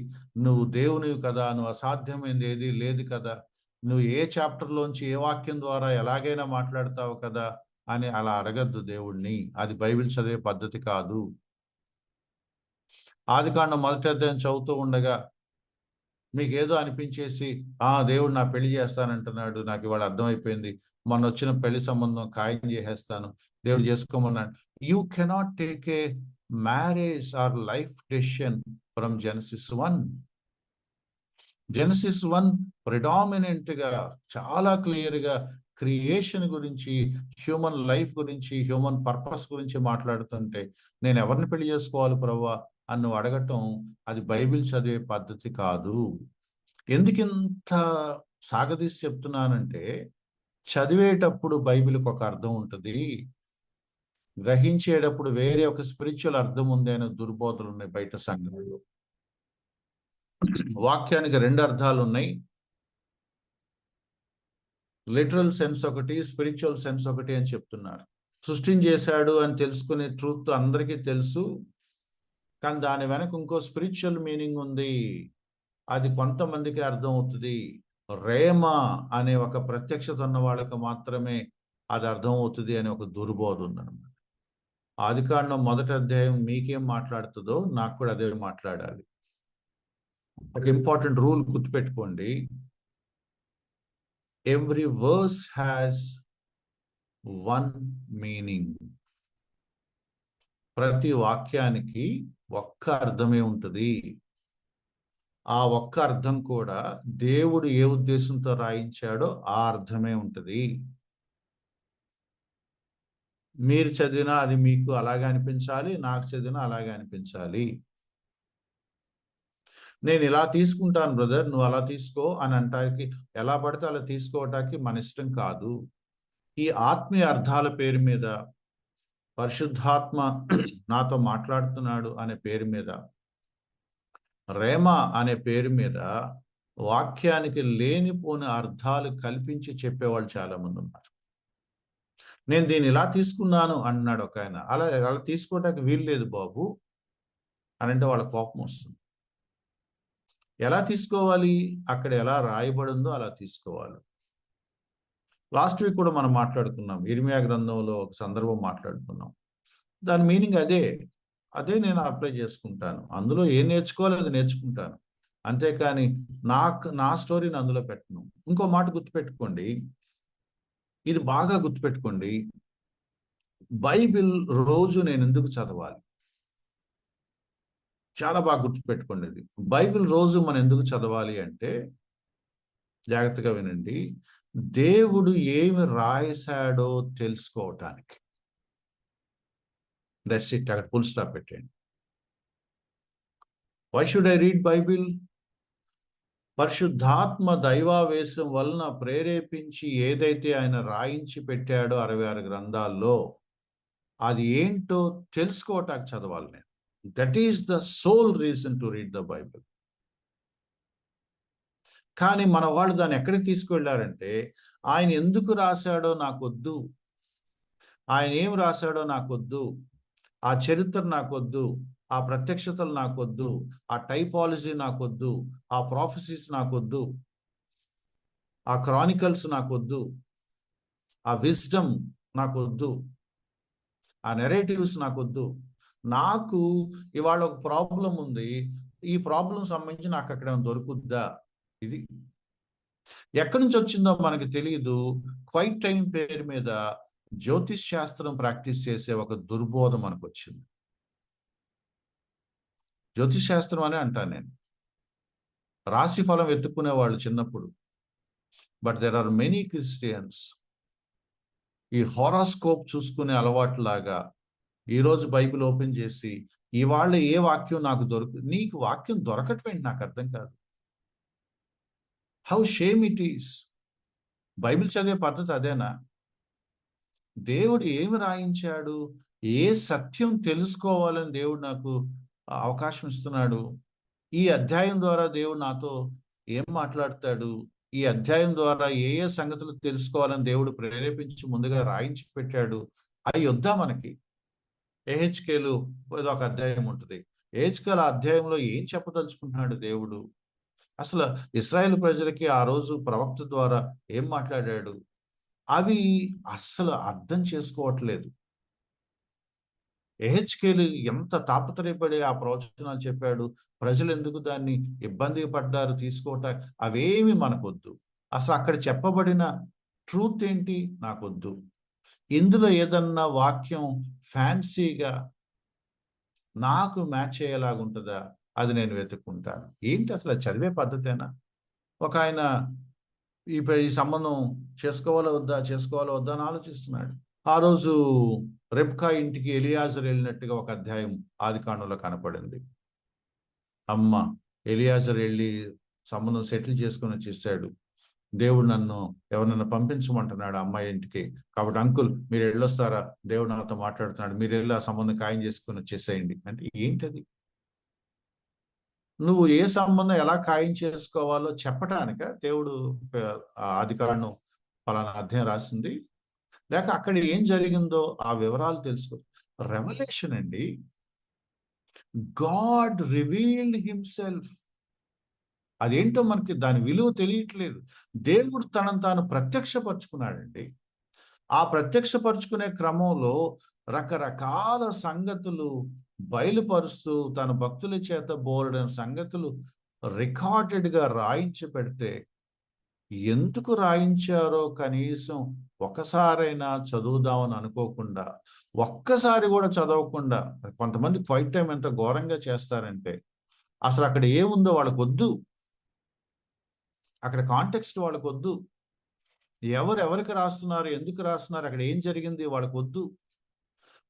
నువ్వు దేవునివి కదా, నువ్వు అసాధ్యమైనది ఏది లేదు కదా, నువ్వు ఏ చాప్టర్లోంచి ఏ వాక్యం ద్వారా ఎలాగైనా మాట్లాడతావు కదా అని అలా అడగద్దు దేవుణ్ణి. అది బైబిల్ చదివే పద్ధతి కాదు. ఆదికాండం 1వ అధ్యాయం చదువుతూ ఉండగా మీకు ఏదో అనిపించేసి, దేవుడు నా పెళ్లి చేస్తానంటున్నాడు, నాకు ఇవాళ అర్థమైపోయింది, మొన్న వచ్చిన పెళ్లి సంబంధం ఖాయం చేసేస్తాను, దేవుడు చేసుకోమన్నాడు. You cannot take a marriage or life decision from Genesis 1. Genesis 1 predominant గా చాలా క్లియర్ గా క్రియేషన్ గురించి, హ్యూమన్ లైఫ్ గురించి, హ్యూమన్ పర్పస్ గురించి మాట్లాడుతుంటే, నేను ఎవరిని పెళ్లి చేసుకోవాలి ప్రభువా అని నువ్వు అడగటం, అది బైబిల్ చదివే పద్ధతి కాదు. ఎందుకు ఇంత సాగదీసి చెప్తున్నానంటే, చదివేటప్పుడు బైబిల్కి ఒక అర్థం ఉంటుంది, గ్రహించేటప్పుడు వేరే ఒక స్పిరిచువల్ అర్థం ఉంది అనే దుర్బోధలు ఉన్నాయి బయట సంఘంలో. వాక్యానికి 2 అర్థాలు ఉన్నాయి. లిటరల్ సెన్స్ ఒకటి, స్పిరిచువల్ సెన్స్ ఒకటి అని చెప్తున్నారు. సృష్టిని చేశాడు అని తెలుసుకునే ట్రూత్ అందరికీ తెలుసు, కానీ దాని వెనక ఇంకో స్పిరిచువల్ మీనింగ్ ఉంది, అది కొంతమందికి అర్థం అవుతుంది. రేమ అనే ఒక ప్రత్యక్షత ఉన్న వాళ్ళకి మాత్రమే అది అర్థం అవుతుంది అని ఒక దుర్బోధ ఉందన్నమాట. ఆదికాండం 1వ అధ్యాయం మీకేం మాట్లాడుతుందో నాకు కూడా అదే మాట్లాడాలి. ఒక ఇంపార్టెంట్ రూల్ గుర్తుపెట్టుకోండి, ఎవ్రీ వర్స్ హ్యాస్ 1 మీనింగ్. ప్రతి వాక్యానికి ఒక్క అర్థమే ఉంటుంది. ఆ ఒక్క అర్థం కూడా దేవుడు ఏ ఉద్దేశంతో రాయించాడో ఆ అర్థమే ఉంటుంది. మీరు చదివినా అది మీకు అలాగే అనిపించాలి, నాకు చదివినా అలాగే అనిపించాలి. నేను ఇలా తీసుకుంటాను బ్రదర్, నువ్వు అలా తీసుకో అని అంటానికి, ఎలా పడితే అలా తీసుకోవటానికి మన ఇష్టం కాదు. ఈ ఆత్మీయ అర్థాల పేరు మీద, పరిశుద్ధాత్మ నాతో మాట్లాడుతున్నాడు అనే పేరు మీద, రేమ అనే పేరు మీద వాక్యానికి లేనిపోని అర్థాలు కల్పించి చెప్పేవాళ్ళు చాలా మంది ఉన్నారు. నేను దీన్ని ఇలా తీసుకున్నాను అన్నాడు ఒక ఆయన. అలా తీసుకోవటానికి వీలు లేదు బాబు అని అంటే వాళ్ళ కోపం వస్తుంది. ఎలా తీసుకోవాలి? అక్కడ ఎలా రాయబడిందో అలా తీసుకోవాలి. లాస్ట్ వీక్ కూడా మనం మాట్లాడుకున్నాం, ఇర్మియా గ్రంథంలో ఒక సందర్భం మాట్లాడుకున్నాం. దాని మీనింగ్ అదే నేను అప్లై చేసుకుంటాను. అందులో ఏం నేర్చుకోవాలో అది నేర్చుకుంటాను, అంతేకాని నా స్టోరీని అందులో పెట్టను. ఇంకో మాట గుర్తుపెట్టుకోండి, ఇది బాగా గుర్తుపెట్టుకోండి, బైబిల్ రోజు నేను ఎందుకు చదవాలి? చాలా బాగా గుర్తుపెట్టుకోండి. ఇది బైబిల్ రోజు మనం ఎందుకు చదవాలి అంటే, జాగ్రత్తగా వినండి, దేవుడు ఏమి రాశాడో తెలుసుకోవటానికి. దట్స్ ఇట్, అక్కడ ఫుల్ స్టాప్ పెట్టండి. Why should I read Bible? పరిశుద్ధాత్మ దైవావేశం వలన ప్రేరేపించి ఏదైతే ఆయన రాయించి పెట్టాడో 66 గ్రంథాల్లో, అది ఏంటో తెలుసుకోవటానికి చదవాలి నేను. That is the sole reason to read the Bible. కానీ మన వాళ్ళు దాన్ని ఎక్కడికి తీసుకువెళ్ళారంటే, ఆయన ఎందుకు రాశాడో నాకొద్దు, ఆయన ఏం రాశాడో నాకొద్దు, ఆ చరిత్ర నాకొద్దు, ఆ ప్రత్యక్షతలు నాకొద్దు, ఆ టైపాలజీ నాకొద్దు, ఆ ప్రాఫెసీస్ నాకొద్దు, ఆ క్రానికల్స్ నాకొద్దు, ఆ విజ్డమ్ నాకొద్దు, ఆ నెరేటివ్స్ నాకొద్దు. నాకు ఇవాళ ఒక ప్రాబ్లం ఉంది, ఈ ప్రాబ్లం సంబంధించి నాకు అక్కడ దొరుకుద్దా? ఇది ఎక్కడి నుంచి వచ్చిందో మనకి తెలియదు. క్వైట్ టైం పేరు మీద జ్యోతిష్ శాస్త్రం ప్రాక్టీస్ చేసే ఒక దుర్బోధ మనకు వచ్చింది. జ్యోతిష్ శాస్త్రం అనే అంటాను నేను. రాశి ఫలం వెతుక్కునే వాళ్ళు చిన్నప్పుడు. But there are many Christians ఈ హారోస్కోప్ చూసుకునే అలవాటులాగా ఈరోజు బైబిల్ ఓపెన్ చేసి ఇవాళ ఏ వాక్యం నాకు నీకు వాక్యం దొరకటమేంటి నాకు అర్థం కాదు. How shame it is. Bible చదివే పద్ధతి అదేనా? దేవుడు ఏమి రాయించాడు, ఏ సత్యం తెలుసుకోవాలని దేవుడు నాకు అవకాశం ఇస్తున్నాడు, ఈ అధ్యాయం ద్వారా దేవుడు నాతో ఏం మాట్లాడతాడు, ఈ అధ్యాయం ద్వారా ఏ ఏ సంగతులు తెలుసుకోవాలని దేవుడు ప్రేరేపించి ముందుగా రాయించి పెట్టాడు, అవి వద్దా మనకి? ఏహెచ్కేలు ఏదో ఒక అధ్యాయం ఉంటుంది. ఏహెచ్కేల అధ్యాయంలో ఏం చెప్పదలుచుకుంటున్నాడు దేవుడు? అసలు ఇశ్రాయేలు ప్రజలకి ఆ రోజు ప్రవక్త ద్వారా ఏం మాట్లాడాడు, అవి అస్సలు అర్థం చేసుకోవట్లేదు. ఏహెచ్కేలు ఎంత తాపత్రయపడి ఆ ప్రవచనాలు చెప్పాడు, ప్రజలు ఎందుకు దాన్ని ఇబ్బంది పడ్డారు తీసుకోవటం, అవేమి మనకొద్దు. అసలు అక్కడ చెప్పబడిన ట్రూత్ ఏంటి నాకొద్దు. ఇందులో ఏదన్నా వాక్యం ఫ్యాన్సీగా నాకు మ్యాచ్ అయ్యేలాగుంటుందా, అది నేను వెతుక్కుంటాను. ఏంటి అసలు చదివే పద్ధతేనా? ఒక ఆయన ఈ సంబంధం చేసుకోవాలో వద్దా అని ఆలోచిస్తున్నాడు. ఆ రోజు రెబ్కా ఇంటికి ఎలియాజర్ వెళ్ళినట్టుగా ఒక అధ్యాయం ఆదికాండంలో కనపడింది. అమ్మ ఎలియాజర్ వెళ్ళి సంబంధం సెటిల్ చేసుకుని వచ్చేసాడు. దేవుడు నన్ను ఎవరన్నా పంపించమంటున్నాడు అమ్మాయి ఇంటికి, కాబట్టి అంకుల్ మీరు వెళ్ళొస్తారా, దేవుడు నాతో మాట్లాడుతున్నాడు, మీరు వెళ్ళి ఆ సంబంధం ఖాయం చేసుకుని వచ్చేసేయండి అంటే ఏంటది? నువ్వు ఏ సంబంధం ఎలా ఖాయం చేసుకోవాలో చెప్పటానిక దేవుడు ఆదికాండం పలానా అధ్యాయం రాసింది? లేక అక్కడ ఏం జరిగిందో ఆ వివరాలు తెలుసుకో. రెవల్యూషన్ అండి. God revealed himself. అదేంటో మనకి దాని విలువ తెలియట్లేదు. దేవుడు తనను తాను ప్రత్యక్షపరుచుకున్నాడండి. ఆ ప్రత్యక్షపరుచుకునే క్రమంలో రకరకాల సంగతులు బయలుపరుస్తూ తన భక్తుల చేత బోలెడైన సంగతులు రికార్డెడ్గా రాయించి పెడితే ఎందుకు రాయించారో కనీసం ఒకసారైనా చదువుదామని అనుకోకుండా, ఒక్కసారి కూడా చదవకుండా, కొంతమంది క్వైట్ టైం ఎంత ఘోరంగా చేస్తారంటే అసలు అక్కడ ఏముందో వాళ్ళకు వద్దు, అక్కడ కాంటెక్స్ట్ వాళ్ళకు వద్దు, ఎవరికి రాస్తున్నారు, ఎందుకు రాస్తున్నారు, అక్కడ ఏం జరిగింది వాళ్ళకు వద్దు.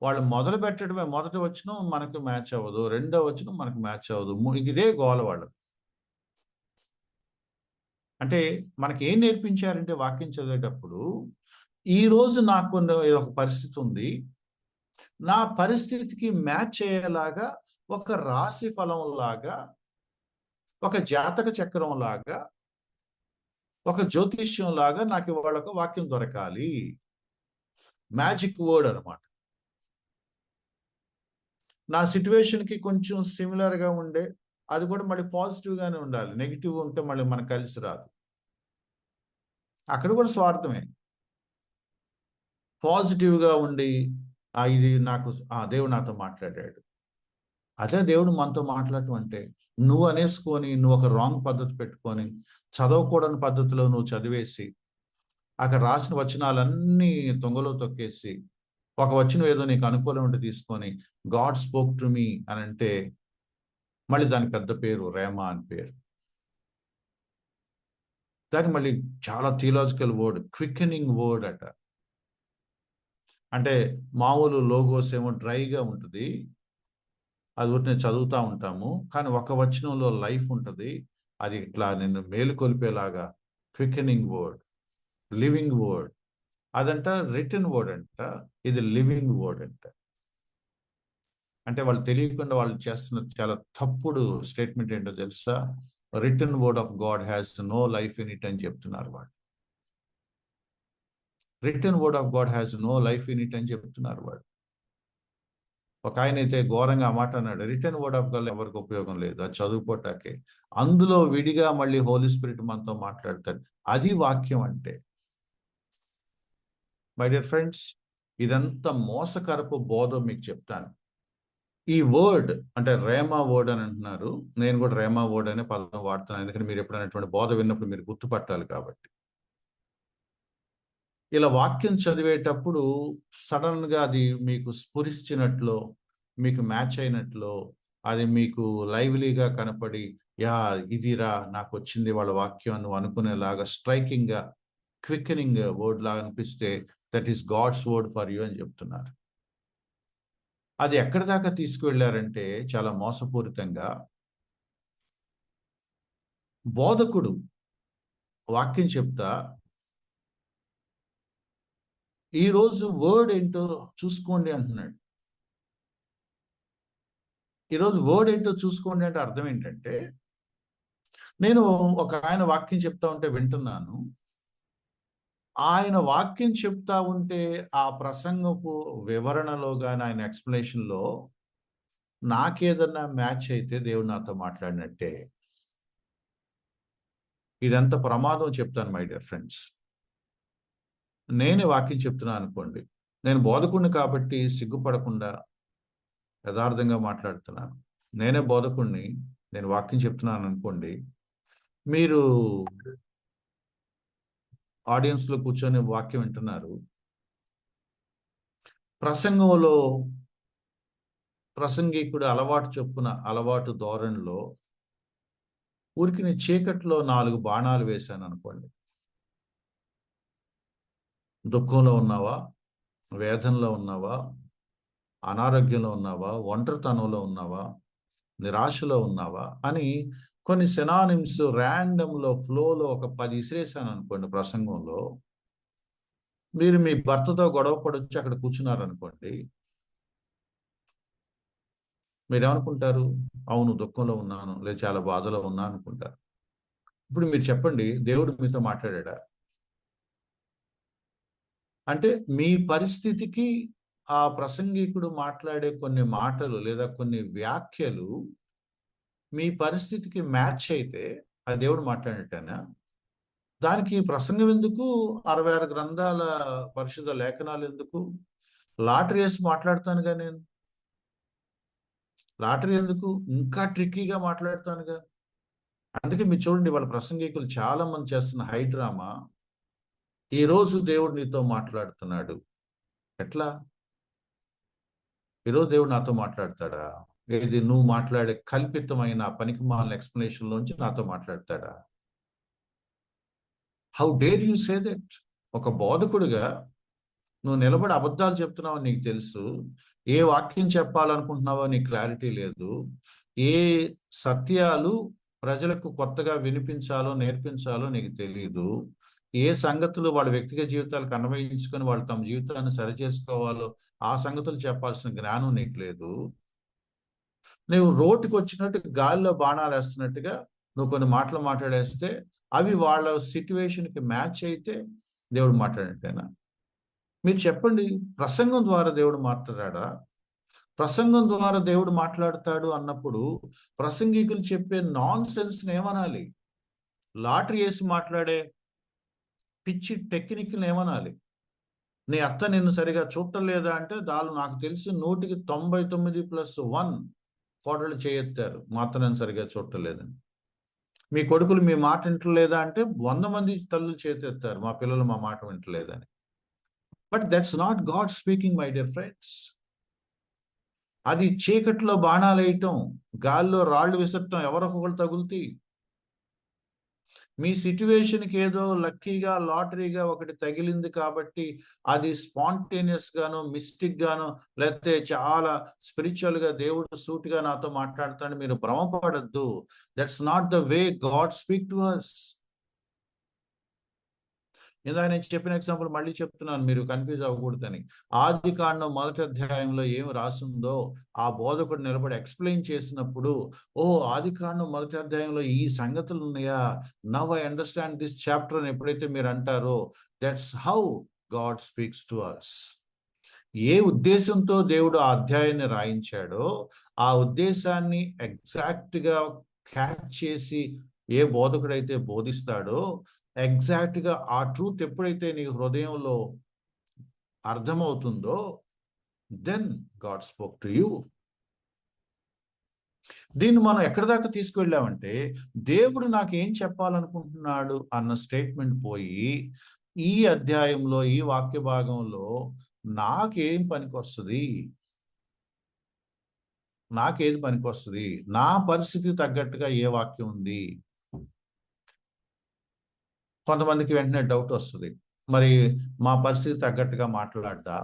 వాళ్ళు మొదలు పెట్టడమే, మొదటి వచనం మనకు మ్యాచ్ అవ్వదు, రెండో వచనం మనకు మ్యాచ్ అవ్వదు, ఇదే గోల వాళ్ళకు. అంటే మనకి ఏం నేర్పించారంటే వాక్యం చదివేటప్పుడు, ఈ రోజు నాకు ఒక పరిస్థితి ఉంది, నా పరిస్థితికి మ్యాచ్ అయ్యేలాగా ఒక రాశి ఫలం లాగా, ఒక జాతక చక్రం లాగా, ఒక జ్యోతిష్యం లాగా నాకు ఇవాళ ఒక వాక్యం దొరకాలి. మ్యాజిక్ వర్డ్ అనమాట. నా సిచ్యువేషన్కి కొంచెం సిమిలర్గా ఉండే, అది కూడా మళ్ళీ పాజిటివ్గానే ఉండాలి. నెగిటివ్ ఉంటే మళ్ళీ మనకు కలిసి రాదు. అక్కడ కూడా స్వార్థమే. పాజిటివ్గా ఉండి ఇది నాకు దేవుడు నాతో మాట్లాడాడు, అదే దేవుడు మనతో మాట్లాడటం అంటే. నువ్వు అనేసుకొని నువ్వు ఒక రాంగ్ పద్ధతి పెట్టుకొని చదవకూడని పద్ధతిలో నువ్వు చదివేసి అక్కడ రాసిన వచనాలన్నీ తొంగలో తొక్కేసి ఒక వచనం ఏదో నీకు అనుకూలం ఉంటే తీసుకొని గాడ్ స్పోక్ టు మీ అని అంటే మళ్ళీ దాని పెద్ద పేరు రేమా అని పేరు. దాని మళ్ళీ చాలా థియలాజికల్ వర్డ్, క్విక్కనింగ్ వర్డ్ అట. అంటే మామూలు లోగోస్ ఏమో డ్రైగా ఉంటుంది, అది ఒకటి నేను చదువుతూ ఉంటాము, కానీ ఒక వచనంలో లైఫ్ ఉంటుంది. అది ఇట్లా నిన్ను మేలుకొల్పేలాగా క్వికనింగ్ వర్డ్, లివింగ్ వర్డ్. అదంట రిటర్న్ వర్డ్ అంట, ఇది లివింగ్ వర్డ్ అంట. అంటే వాళ్ళు తెలియకుండా వాళ్ళు చేస్తున్న చాలా తప్పుడు స్టేట్మెంట్ ఏంటో తెలుసా? Return word of God has no life in it అని చెప్తున్నారు వాళ్ళు. Return word of God has no life in it అని చెప్తున్నారు వాళ్ళు. ఒక ఆయన అయితే ఘోరంగా ఆ మాట అన్నాడు, రిటర్న్ వర్డ్ ఆఫ్ గాడ్ ఎవరికి ఉపయోగం లేదు, అది చదువుకోటాకే. అందులో విడిగా మళ్ళీ హోలీ స్పిరిట్ మనతో మాట్లాడతాడు. అది వాక్యం అంటే. మై డియర్ ఫ్రెండ్స్, ఇదంతా మోసకరపు బోధ మీకు చెప్తాను. ఈ వర్డ్ అంటే రేమా వర్డ్ అని అంటున్నారు. నేను కూడా రేమా వర్డ్ అనే పదం వాడుతున్నాను, ఎందుకంటే మీరు ఎప్పుడైనటువంటి బోధ విన్నప్పుడు మీరు గుర్తుపట్టాలి కాబట్టి. ఇలా వాక్యం చదివేటప్పుడు సడన్ గా అది మీకు స్ఫురించినట్లు, మీకు మ్యాచ్ అయినట్లు, అది మీకు లైవ్లీగా కనపడి, యా ఇదిరా నాకు వచ్చింది వాళ్ళ వాక్యం అని అనుకునేలాగా స్ట్రైకింగ్ గా, క్వికనింగ్ వర్డ్ లాగా అనిపిస్తే that is God's word for you అని చెప్తున్నారు. అది ఎక్కడి దాకా తీసుకువెళ్ళారంటే చాలా మోసపూరితంగా, బోధకుడు వాక్యం చెప్తా, ఈరోజు వర్డ్ ఏంటో చూసుకోండి అంటున్నాడు. ఈరోజు వర్డ్ ఏంటో చూసుకోండి అంటే అర్థం ఏంటంటే, నేను ఒక ఆయన వాక్యం చెప్తా ఉంటే వింటున్నాను. ఆయన వాక్యం చెప్తా ఉంటే ఆ ప్రసంగపు వివరణలో కానీ ఆయన ఎక్స్ప్లెనేషన్లో నాకేదన్నా మ్యాచ్ అయితే దేవుడు నాతో మాట్లాడినట్టే. ఇదంతా ప్రమాదం చెప్తాను మై డియర్ ఫ్రెండ్స్. నేనే వాక్యం చెప్తున్నాను అనుకోండి, నేను బోధకుడిని కాబట్టి సిగ్గుపడకుండా యథార్థంగా మాట్లాడుతున్నాను. నేనే బోధకుడిని, నేను వాక్యం చెప్తున్నాను అనుకోండి, మీరు ఆడియన్స్లో కూర్చొని వాక్యం వింటున్నారు. ప్రసంగంలో ప్రసంగికుడు అలవాటు చొప్పున, అలవాటు ధోరణిలో ఊరికి నేను చీకట్లో 4 బాణాలు వేశాను అనుకోండి. దుఃఖంలో ఉన్నావా, వేదనలో ఉన్నావా, అనారోగ్యంలో ఉన్నావా, ఒంటరితనంలో ఉన్నావా, నిరాశలో ఉన్నావా అని కొన్ని సినానిమ్స్ ర్యాండమ్లో ఫ్లోలో ఒక 10 ఇసిరేసాను అనుకోండి ప్రసంగంలో. మీరు మీ భర్తతో గొడవ పడొచ్చి అక్కడ కూర్చున్నారు అనుకోండి, మీరేమనుకుంటారు? అవును దుఃఖంలో ఉన్నాను, లేదా చాలా బాధలో ఉన్నాను అనుకుంటారు. ఇప్పుడు మీరు చెప్పండి, దేవుడు మీతో మాట్లాడా? అంటే మీ పరిస్థితికి ఆ ప్రసంగికుడు మాట్లాడే కొన్ని మాటలు లేదా కొన్ని వ్యాఖ్యలు మీ పరిస్థితికి మ్యాచ్ అయితే ఆ దేవుడు మాట్లాడినట్టేనా? దానికి ప్రసంగం ఎందుకు? 66 గ్రంథాల పరిశుద్ధ లేఖనాలు ఎందుకు? లాటరీ వేసి మాట్లాడతానుగా నేను. లాటరీ ఎందుకు? ఇంకా ట్రిక్కీగా మాట్లాడతానుగా. అందుకే మీరు చూడండి, వాళ్ళ ప్రసంగికులు చాలా మంది చేస్తున్న హై డ్రామా. ఈ రోజు దేవుడు నీతో మాట్లాడుతున్నాడు. ఎట్లా? ఈరోజు దేవుడు నాతో మాట్లాడతాడా? ఏది నువ్వు మాట్లాడే కల్పితమైన పనికిమాలిన ఎక్స్ప్లెనేషన్ లోంచి నాతో మాట్లాడతాడా? How dare you say that? ఒక బోధకుడిగా నువ్వు నిలబడి అబద్ధాలు చెప్తున్నావో నీకు తెలుసు. ఏ వాక్యం చెప్పాలనుకుంటున్నావో నీకు క్లారిటీ లేదు. ఏ సత్యాలు ప్రజలకు కొత్తగా వినిపించాలో నేర్పించాలో నీకు తెలియదు. ఏ సంగతులు వాళ్ళ వ్యక్తిగత జీవితాలకు అన్వయించుకొని వాళ్ళు తమ జీవితాన్ని సరిచేసుకోవాలో ఆ సంగతులు చెప్పాల్సిన జ్ఞానం నీకు లేదు. నువ్వు రోడ్డుకి వచ్చినట్టు గాలిలో బాణాలు వేస్తున్నట్టుగా నువ్వు కొన్ని మాటలు మాట్లాడేస్తే అవి వాళ్ళ సిట్యువేషన్కి మ్యాచ్ అయితే దేవుడు మాట్లాడినట్టేనా? మీరు చెప్పండి, ప్రసంగం ద్వారా దేవుడు మాట్లాడా? ప్రసంగం ద్వారా దేవుడు మాట్లాడతాడు అన్నప్పుడు ప్రసంగికులు చెప్పే నాన్ సెన్స్ ఏమనాలి? లాటరీ వేసి మాట్లాడే పిచ్చి టెక్నిక్ని ఏమనాలి? నీ అత్త నిన్ను సరిగా చూడటం లేదా అంటే దాని నాకు తెలిసి 100కి 99+1 కోడళ్ళు చేయెత్తారు, మా అత్త నన్ను సరిగా చూడటం లేదని. మీ కొడుకులు మీ మాట వింటలేదా అంటే 100 మంది తల్లులు చేతెత్తారు, మా పిల్లలు మా మాట వింటలేదని. But that's not God speaking my dear friends. అది చీకట్లో బాణాలు వేయటం, గాల్లో రాళ్ళు విసరటం, ఎవరొకరు తగులుతాయి. మీ సిట్యువేషన్కి ఏదో లక్కీగా లాటరీగా ఒకటి తగిలింది కాబట్టి అది స్పాంటేనియస్ గాను మిస్టిక్ గాను లేకపోతే చాలా స్పిరిచువల్ గా దేవుడు సూటిగా నాతో మాట్లాడుతాడు మీరు భ్రమపడద్దు. That's not the way God speak to us. ఇందాక నేను చెప్పిన ఎగ్జాంపుల్ మళ్ళీ చెప్తున్నాను, మీరు కన్ఫ్యూజ్ అవ్వకూడదని. ఆది కాండం 1వ అధ్యాయంలో ఏమి రాసిందో ఆ బోధకుడు నిలబడి ఎక్స్ప్లెయిన్ చేసినప్పుడు, ఓ ఆది కాండం 1వ అధ్యాయంలో ఈ సంగతులు ఉన్నాయా, now I understand this chapter అని ఎప్పుడైతే మీరు అంటారో, that's how God speaks to us. ఏ ఉద్దేశంతో దేవుడు ఆ అధ్యాయాన్ని రాయించాడో ఆ ఉద్దేశాన్ని ఎగ్జాక్ట్ గా క్యాచ్ చేసి ఏ బోధకుడైతే బోధిస్తాడో, ఎగ్జాక్ట్ గా ఆ ట్రూత్ ఎప్పుడైతే నీ హృదయంలో అర్థమవుతుందో, then God spoke to you. దీన్ని మనం ఎక్కడి దాకా తీసుకువెళ్ళామంటే, దేవుడు నాకు ఏం చెప్పాలనుకుంటున్నాడు అన్న స్టేట్మెంట్ పోయి, ఈ అధ్యాయంలో ఈ వాక్య భాగంలో నాకేం పనికొస్తుంది, నాకేది పనికొస్తుంది, నా పరిస్థితి తగ్గట్టుగా ఏ వాక్యం ఉంది. కొంతమందికి వెంటనే డౌట్ వస్తుంది, మరి మా పరిస్థితి తగ్గట్టుగా మాట్లాడ్డా?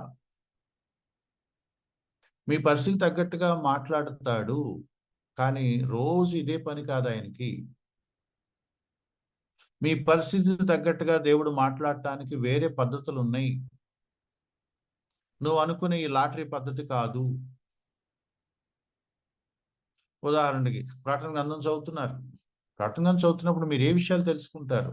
మీ పరిస్థితి తగ్గట్టుగా మాట్లాడుతాడు, కానీ రోజు ఇదే పని కాదు ఆయనకి. మీ పరిస్థితికి తగ్గట్టుగా దేవుడు మాట్లాడటానికి వేరే పద్ధతులు ఉన్నాయి. నువ్వు అనుకునే ఈ లాటరీ పద్ధతి కాదు. ఉదాహరణకి ప్రకటన గ్రంథం చదువుతున్నారు. ప్రకటన గ్రంథం చదువుతున్నప్పుడు మీరు ఏ విషయాలు తెలుసుకుంటారు?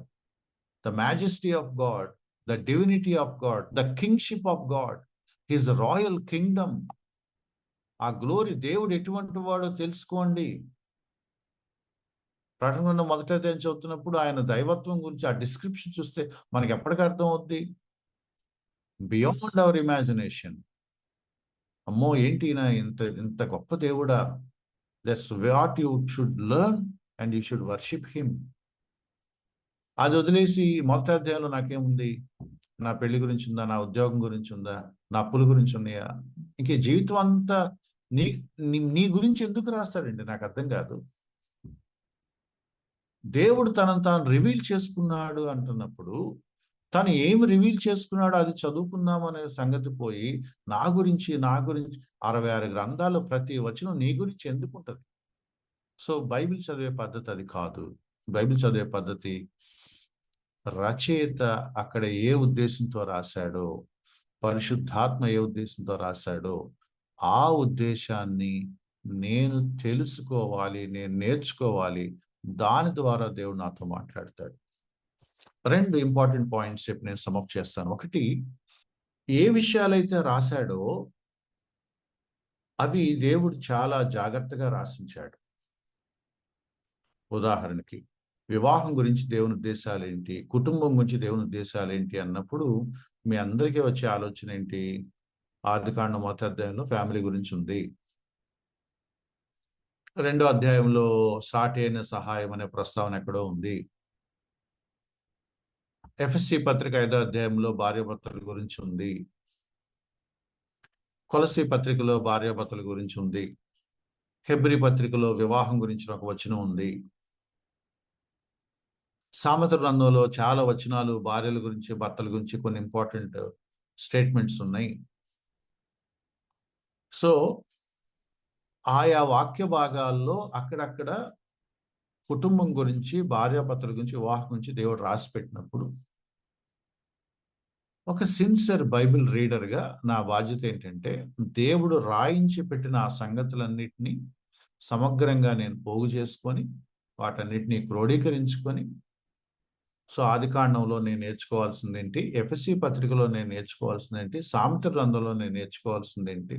The majesty of God, the divinity of God, the kingship of God, his royal Kingdom. ఆ గ్లోరీ, దేవుడు ఎటువంటి వాడో తెలుసుకోండి. ప్రకటన గ్రంథం 1వ అధ్యాయం చదువుతున్నప్పుడు ఆయన దైవత్వం గురించి ఆ డిస్క్రిప్షన్ చూస్తే మనకి ఎప్పటికీ అర్థం అవుద్ది, బియాండ్ అవర్ ఇమాజినేషన్. అమ్మో ఏంటి ఈయన ఇంత ఇంత గొప్ప దేవుడా. That's what you should learn and you should worship him. అది వదిలేసి 1వ అధ్యాయంలో నాకేముంది, నా పెళ్లి గురించి ఉందా, నా ఉద్యోగం గురించి ఉందా, నా అప్పుల గురించి ఉన్నాయా, ఇంకే జీవితం అంతా నీ నీ గురించి ఎందుకు రాస్తాడండి, నాకు అర్థం కాదు. దేవుడు తనను తాను రివీల్ చేసుకున్నాడు అంటున్నప్పుడు, తను ఏమి రివీల్ చేసుకున్నాడో అది చదువుకుందాం అనే సంగతి పోయి, నా గురించి 66 గ్రంథాలు ప్రతి వచనం నీ గురించి ఎందుకు ఉంటుంది? సో బైబిల్ చదివే పద్ధతి అది కాదు. బైబిల్ చదివే పద్ధతి, రచయిత అక్కడ ఏ ఉద్దేశంతో రాశాడో, పరిశుద్ధాత్మ ఏ ఉద్దేశంతో రాశాడో ఆ ఉద్దేశాన్ని నేను తెలుసుకోవాలి, నేను నేర్చుకోవాలి. దాని ద్వారా దేవుడు నాతో మాట్లాడతాడు. 2 ఇంపార్టెంట్ పాయింట్స్ చెప్పి నేను సమప్ చేస్తాను. ఒకటి, ఏ విషయాలైతే రాశాడో అవి దేవుడు చాలా జాగ్రత్తగా రాసించాడు. ఉదాహరణకి వివాహం గురించి దేవుని ఉద్దేశాలు ఏంటి, కుటుంబం గురించి దేవుని ఉద్దేశాలు ఏంటి అన్నప్పుడు మీ అందరికీ వచ్చే ఆలోచన ఏంటి? ఆదికాండం 1వ అధ్యాయంలో ఫ్యామిలీ గురించి ఉంది. 2వ అధ్యాయంలో సాటి అయిన సహాయం అనే ప్రస్తావన ఎక్కడో ఉంది. ఎఫ్ఎస్సి పత్రిక 5వ అధ్యాయంలో భార్యాభర్తల గురించి ఉంది. కొలస్సీ పత్రికలో భార్యాభర్తల గురించి ఉంది. హెబ్రీ పత్రికలో వివాహం గురించి ఒక వచనం ఉంది. సామెతల గ్రంథంలో చాలా వచనాలు భార్యల గురించి, భర్తల గురించి కొన్ని ఇంపార్టెంట్ స్టేట్మెంట్స్ ఉన్నాయి. సో ఆయా వాక్య భాగాల్లో అక్కడక్కడ కుటుంబం గురించి, భార్యాభర్తల గురించి, వివాహం గురించి దేవుడు రాసి పెట్టినప్పుడు, ఒక సిన్సియర్ బైబిల్ రీడర్గా నా బాధ్యత ఏంటంటే, దేవుడు రాయించి పెట్టిన ఆ సంగతులన్నిటినీ సమగ్రంగా నేను పోగు చేసుకొని వాటన్నిటినీ క్రోడీకరించుకొని, సో ఆదికాండంలో నేను నేర్చుకోవాల్సింది ఏంటి, ఎఫెసీ పత్రికలో నేను నేర్చుకోవాల్సింది ఏంటి, సామెతల గ్రంథంలో నేను నేర్చుకోవాల్సింది ఏంటి,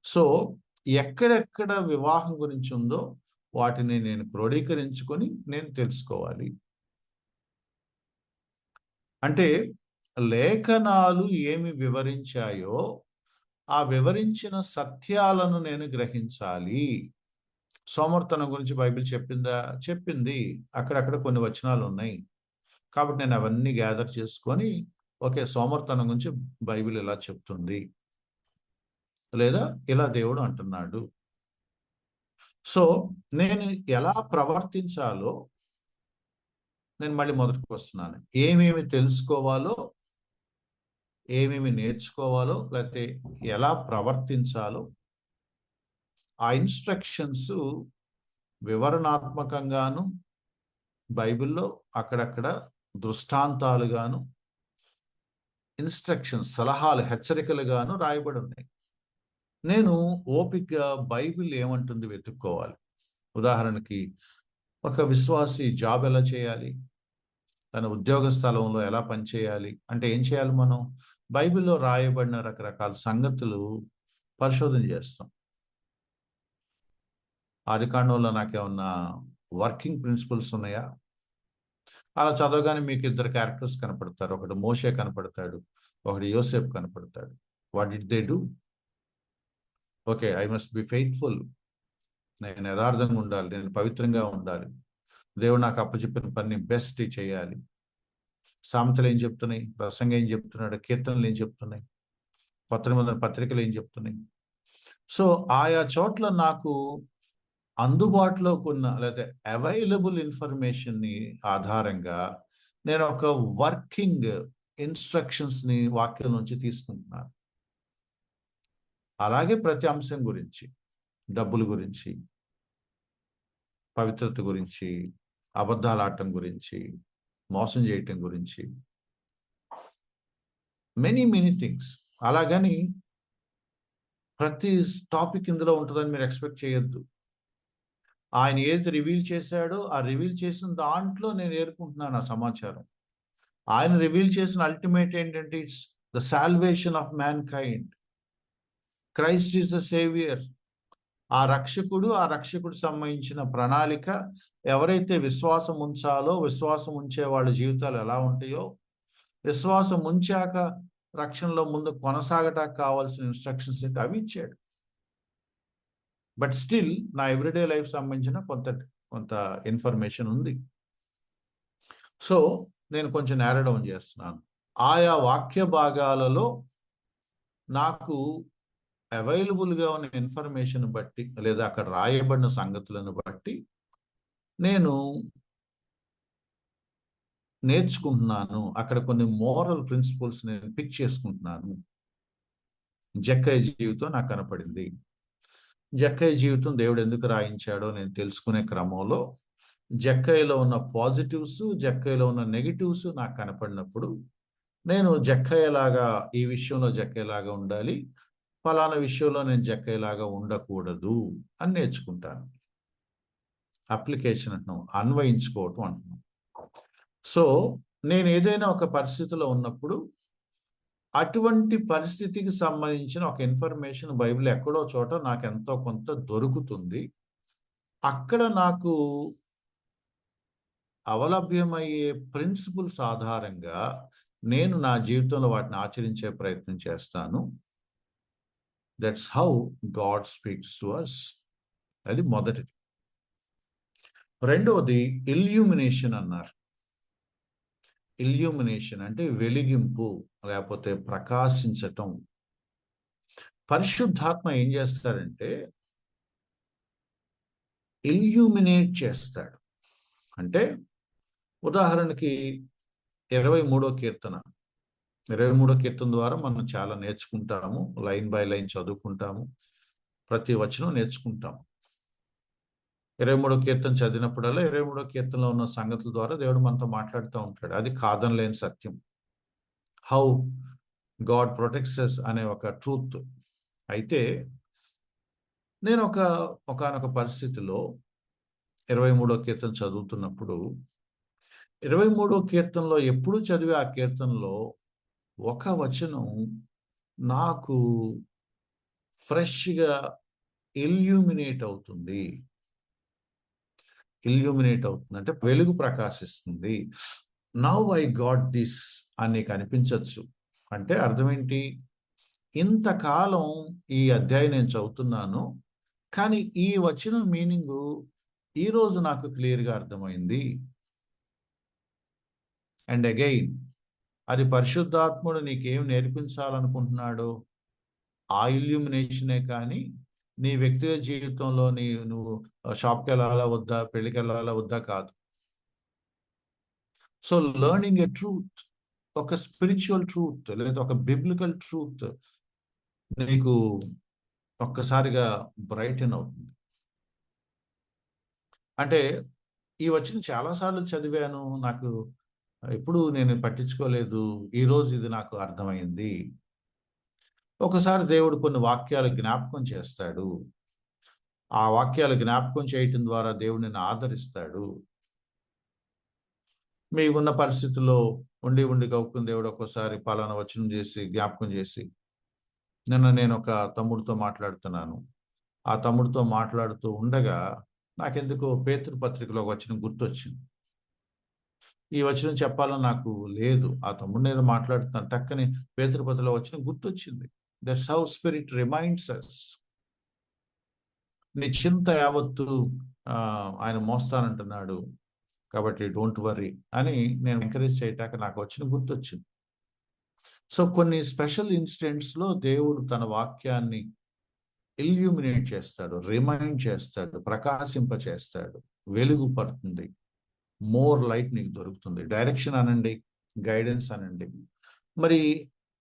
సో ఎక్కడెక్కడ వివాహం గురించి ఉందో వాటిని నేను క్రోడీకరించుకొని నేను తెలుసుకోవాలి. అంటే లేఖనాలు ఏమి వివరించాయో ఆ వివరించిన సత్యాలను నేను గ్రహించాలి. సోమర్తనం గురించి బైబిల్ చెప్పిందా? చెప్పింది. అక్కడక్కడ కొన్ని వచనాలు ఉన్నాయి. కాబట్టి నేను అవన్నీ గ్యాదర్ చేసుకొని, ఓకే సోమర్తనం గురించి బైబిల్ ఇలా చెప్తుంది, లేదా ఇలా దేవుడు అంటున్నాడు. సో నేను ఎలా ప్రవర్తించాలో నేను మళ్ళీ మొదటికి వస్తున్నాను. ఏమేమి తెలుసుకోవాలో, ఏమేమి నేర్చుకోవాలో, లేకపోతే ఎలా ప్రవర్తించాలో ఆ ఇన్స్ట్రక్షన్స్ వివరణాత్మకంగాను బైబిల్లో అక్కడక్కడ దృష్టాంతాలుగాను, ఇన్స్ట్రక్షన్స్ సలహాలు, హెచ్చరికలుగాను రాయబడి ఉన్నాయి. నేను ఓపికగా బైబిల్ ఏమంటుంది వెతుక్కోవాలి. ఉదాహరణకి ఒక విశ్వాసి జాబ్ ఎలా చేయాలి, తన ఉద్యోగ స్థలంలో ఎలా పనిచేయాలి అంటే ఏం చేయాలి? మనం బైబిల్లో రాయబడిన రకరకాల సంగతులు పరిశోధన చేస్తాం. ఆదికాండంలో నాకేమన్నా వర్కింగ్ ప్రిన్సిపల్స్ ఉన్నాయా? అలా చదవగానే మీకు ఇద్దరు క్యారెక్టర్స్ కనపడతారు. ఒకడు మోషే కనపడతాడు, ఒకడు యోసేపు కనపడతాడు. What did they do? Okay, I must be faithful. నేను యథార్థంగా ఉండాలి, నేను పవిత్రంగా ఉండాలి, దేవుడు నాకు అప్పచెప్పిన పని బెస్ట్ చేయాలి. సామెతలు ఏం చెప్తున్నాయి, ప్రసంగం ఏం చెప్తున్నాడు, కీర్తనలు ఏం చెప్తున్నాయి, కొత్త నిబంధన పత్రికలు ఏం చెప్తున్నాయి. సో ఆయా చోట్ల నాకు అందుబాటులోకి ఉన్న లేదా అవైలబుల్ ఇన్ఫర్మేషన్ని ఆధారంగా నేను ఒక వర్కింగ్ ఇన్స్ట్రక్షన్స్ని వాక్యం నుంచి తీసుకుంటున్నాను. అలాగే ప్రతి అంశం గురించి, డబ్బుల గురించి, పవిత్రత గురించి, అబద్ధాలు ఆడటం గురించి, మోసం చేయటం గురించి, మెనీ థింగ్స్. అలాగని ప్రతి టాపిక్ ఇందులో ఉంటుందని మీరు ఎక్స్పెక్ట్ చేయొద్దు. ఆయన ఏది రివీల్ చేశాడో ఆ రివీల్ చేసిన దాంట్లో నేను ఏరుకుంటున్నాను ఆ సమాచారం. ఆయన రివీల్ చేసిన అల్టిమేట్ ఏంటంటే it's the salvation of man kind. Christ is the saviour. ఆ రక్షకుడు సంబంధించిన ప్రణాళిక, ఎవరైతే విశ్వాసం ఉంచాలో, విశ్వాసం ఉంచే వాళ్ళ జీవితాలు ఎలా ఉంటాయో, విశ్వాసం ఉంచాక రక్షణలో ముందు కొనసాగటానికి కావాల్సిన ఇన్స్ట్రక్షన్స్ ఏంటి అవి ఇచ్చాడు. బట్ స్టిల్ నా ఎవ్రీడే లైఫ్ సంబంధించిన కొంత ఇన్ఫర్మేషన్ ఉంది. సో నేను కొంచెం నేరో డౌన్ చేస్తున్నాను. ఆయా వాక్య భాగాలలో నాకు అవైలబుల్గా ఉన్న ఇన్ఫర్మేషన్ బట్టి లేదా అక్కడ రాయబడిన సంగతులను బట్టి నేను నేర్చుకుంటున్నాను. అక్కడ కొన్ని మోరల్ ప్రిన్సిపల్స్ నేను పిక్ చేసుకుంటున్నాను. జక్కయ్య జీవితం నాకు కనపడింది. జక్కయ్య జీవితం దేవుడు ఎందుకు రాయించాడో నేను తెలుసుకునే క్రమంలో జక్కయ్యలో ఉన్న పాజిటివ్స్, జక్కయ్యలో ఉన్న నెగిటివ్స్ నాకు కనపడినప్పుడు నేను జక్కయ్యలాగా, ఈ విషయంలో జక్కయ్యలాగా ఉండాలి, ఫలానా విషయంలో నేను జక్కయ్యలాగా ఉండకూడదు అని నేర్చుకుంటాను. అప్లికేషన్ అంటున్నాం, అన్వయించుకోవటం అంటున్నాం. సో నేను ఏదైనా ఒక పరిస్థితిలో ఉన్నప్పుడు అటువంటి పరిస్థితికి సంబంధించిన ఒక ఇన్ఫర్మేషన్ బైబిల్ ఎక్కడో చోట నాకు ఎంతో కొంత దొరుకుతుంది. అక్కడ నాకు అవలభ్యమయ్యే ప్రిన్సిపల్స్ ఆధారంగా నేను నా జీవితంలో వాటిని ఆచరించే ప్రయత్నం చేస్తాను. That's how God speaks to us. అది మొదటిది. రెండవది ఇల్యూమినేషన్ అన్నారు. ఇల్యూమినేషన్ అంటే వెలిగింపు, లేకపోతే ప్రకాశించటం. పరిశుద్ధాత్మ ఏం చేస్తాడంటే ఇల్యూమినేట్ చేస్తాడు. అంటే ఉదాహరణకి 23వ కీర్తన ద్వారా మనం చాలా నేర్చుకుంటాము. లైన్ బై లైన్ చదువుకుంటాము, ప్రతి వచనం నేర్చుకుంటాము. 23వ కీర్తన చదివినప్పుడల్లా 23వ కీర్తనలో ఉన్న సంగతుల ద్వారా దేవుడు మనతో మాట్లాడుతూ ఉంటాడు. అది కాదనలేని సత్యం. హౌ గాడ్ ప్రొటెక్ట్స్ us అనే ఒక ట్రూత్. అయితే నేను ఒకానొక పరిస్థితిలో 23వ కీర్తన చదువుతున్నప్పుడు 23వ కీర్తనలో ఎప్పుడు చదివే ఆ కీర్తనలో ఒక వచనం నాకు ఫ్రెష్గా ఇల్యూమినేట్ అవుతుంది. అంటే వెలుగు ప్రకాశిస్తుంది. నౌ ఐ గాట్ దిస్ అని నీకు అనిపించవచ్చు. అంటే అర్థం ఏంటి? ఇంతకాలం ఈ అధ్యాయం నేను చదువుతున్నాను, కానీ ఈ వచనం మీనింగు ఈరోజు నాకు క్లియర్గా అర్థమైంది. అండ్ అగైన్ అది పరిశుద్ధాత్ముడు నీకేం నేర్పించాలనుకుంటున్నాడో ఆ ఇల్యూమినేషనే కానీ నీ వ్యక్తిగత జీవితంలో నువ్వు షాప్కి వెళ్ళాలా వద్దా, పెళ్ళికి వెళ్ళాలా వద్దా కాదు. సో లెర్నింగ్ ఎ ట్రూత్, ఒక స్పిరిచువల్ ట్రూత్ లేదా ఒక బిబ్లికల్ ట్రూత్ నీకు ఒక్కసారిగా బ్రైటన్ అవుతుంది. అంటే ఈ వచ్చిన చాలాసార్లు చదివాను, నాకు ఎప్పుడు నేను పట్టించుకోలేదు, ఈరోజు ఇది నాకు అర్థమైంది. ఒకసారి దేవుడు కొన్ని వాక్యాలు జ్ఞాపకం చేస్తాడు. ఆ వాక్యాలు జ్ఞాపకం చేయటం ద్వారా దేవుడు నిన్ను ఆదరిస్తాడు. మీకున్న పరిస్థితుల్లో ఉండి ఉండి గౌక్కుని దేవుడు ఒక్కోసారి పలానా వచనం చేసి జ్ఞాపకం చేసి, నిన్న నేను ఒక తమ్ముడితో మాట్లాడుతున్నాను. ఆ తమ్ముడితో మాట్లాడుతూ ఉండగా నాకెందుకో పేతురు పత్రికలో ఒక వచనం గుర్తొచ్చింది. ఈ వచనం చెప్పాలని నాకు లేదు, ఆ తమ్ముడిని ఏదో మాట్లాడుతున్నాను, టక్కని పేతురు పత్రికలో వచనం గుర్తొచ్చింది. That's how spirit reminds us. నీ చింత యావత్తు ఆయన మోస్తానంటున్నాడు, కాబట్టి డోంట్ వర్రీ అని నేను ఎంకరేజ్ చేయటాక నాకు వచ్చిన గుర్తొచ్చింది. సో కొన్ని స్పెషల్ ఇన్సిడెంట్స్లో దేవుడు తన వాక్యాన్ని ఇల్యూమినేట్ చేస్తాడు, రిమైండ్ చేస్తాడు, ప్రకాశింప చేస్తాడు, వెలుగు పడుతుంది, మోర్ లైట్ నీకు దొరుకుతుంది, డైరెక్షన్ అనండి, గైడెన్స్ అనండి. మరి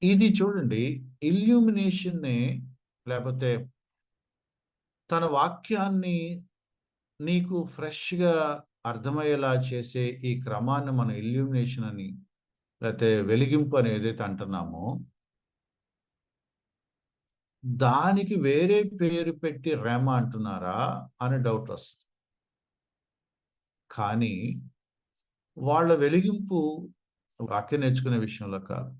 ఇది చూడండి, ఇల్యూమినేషన్నే లేకపోతే తన వాక్యాన్ని నీకు ఫ్రెష్గా అర్థమయ్యేలా చేసే ఈ క్రమాన్ని మనం ఇల్యూమినేషన్ అని లేకపోతే వెలిగింపు అని ఏదైతే అంటున్నామో, దానికి వేరే పేరు పెట్టి రేమ అంటున్నారా అని డౌట్ వస్తుంది. కానీ వాళ్ళ వెలిగింపు వాక్యం నేర్చుకునే విషయంలో కాదు,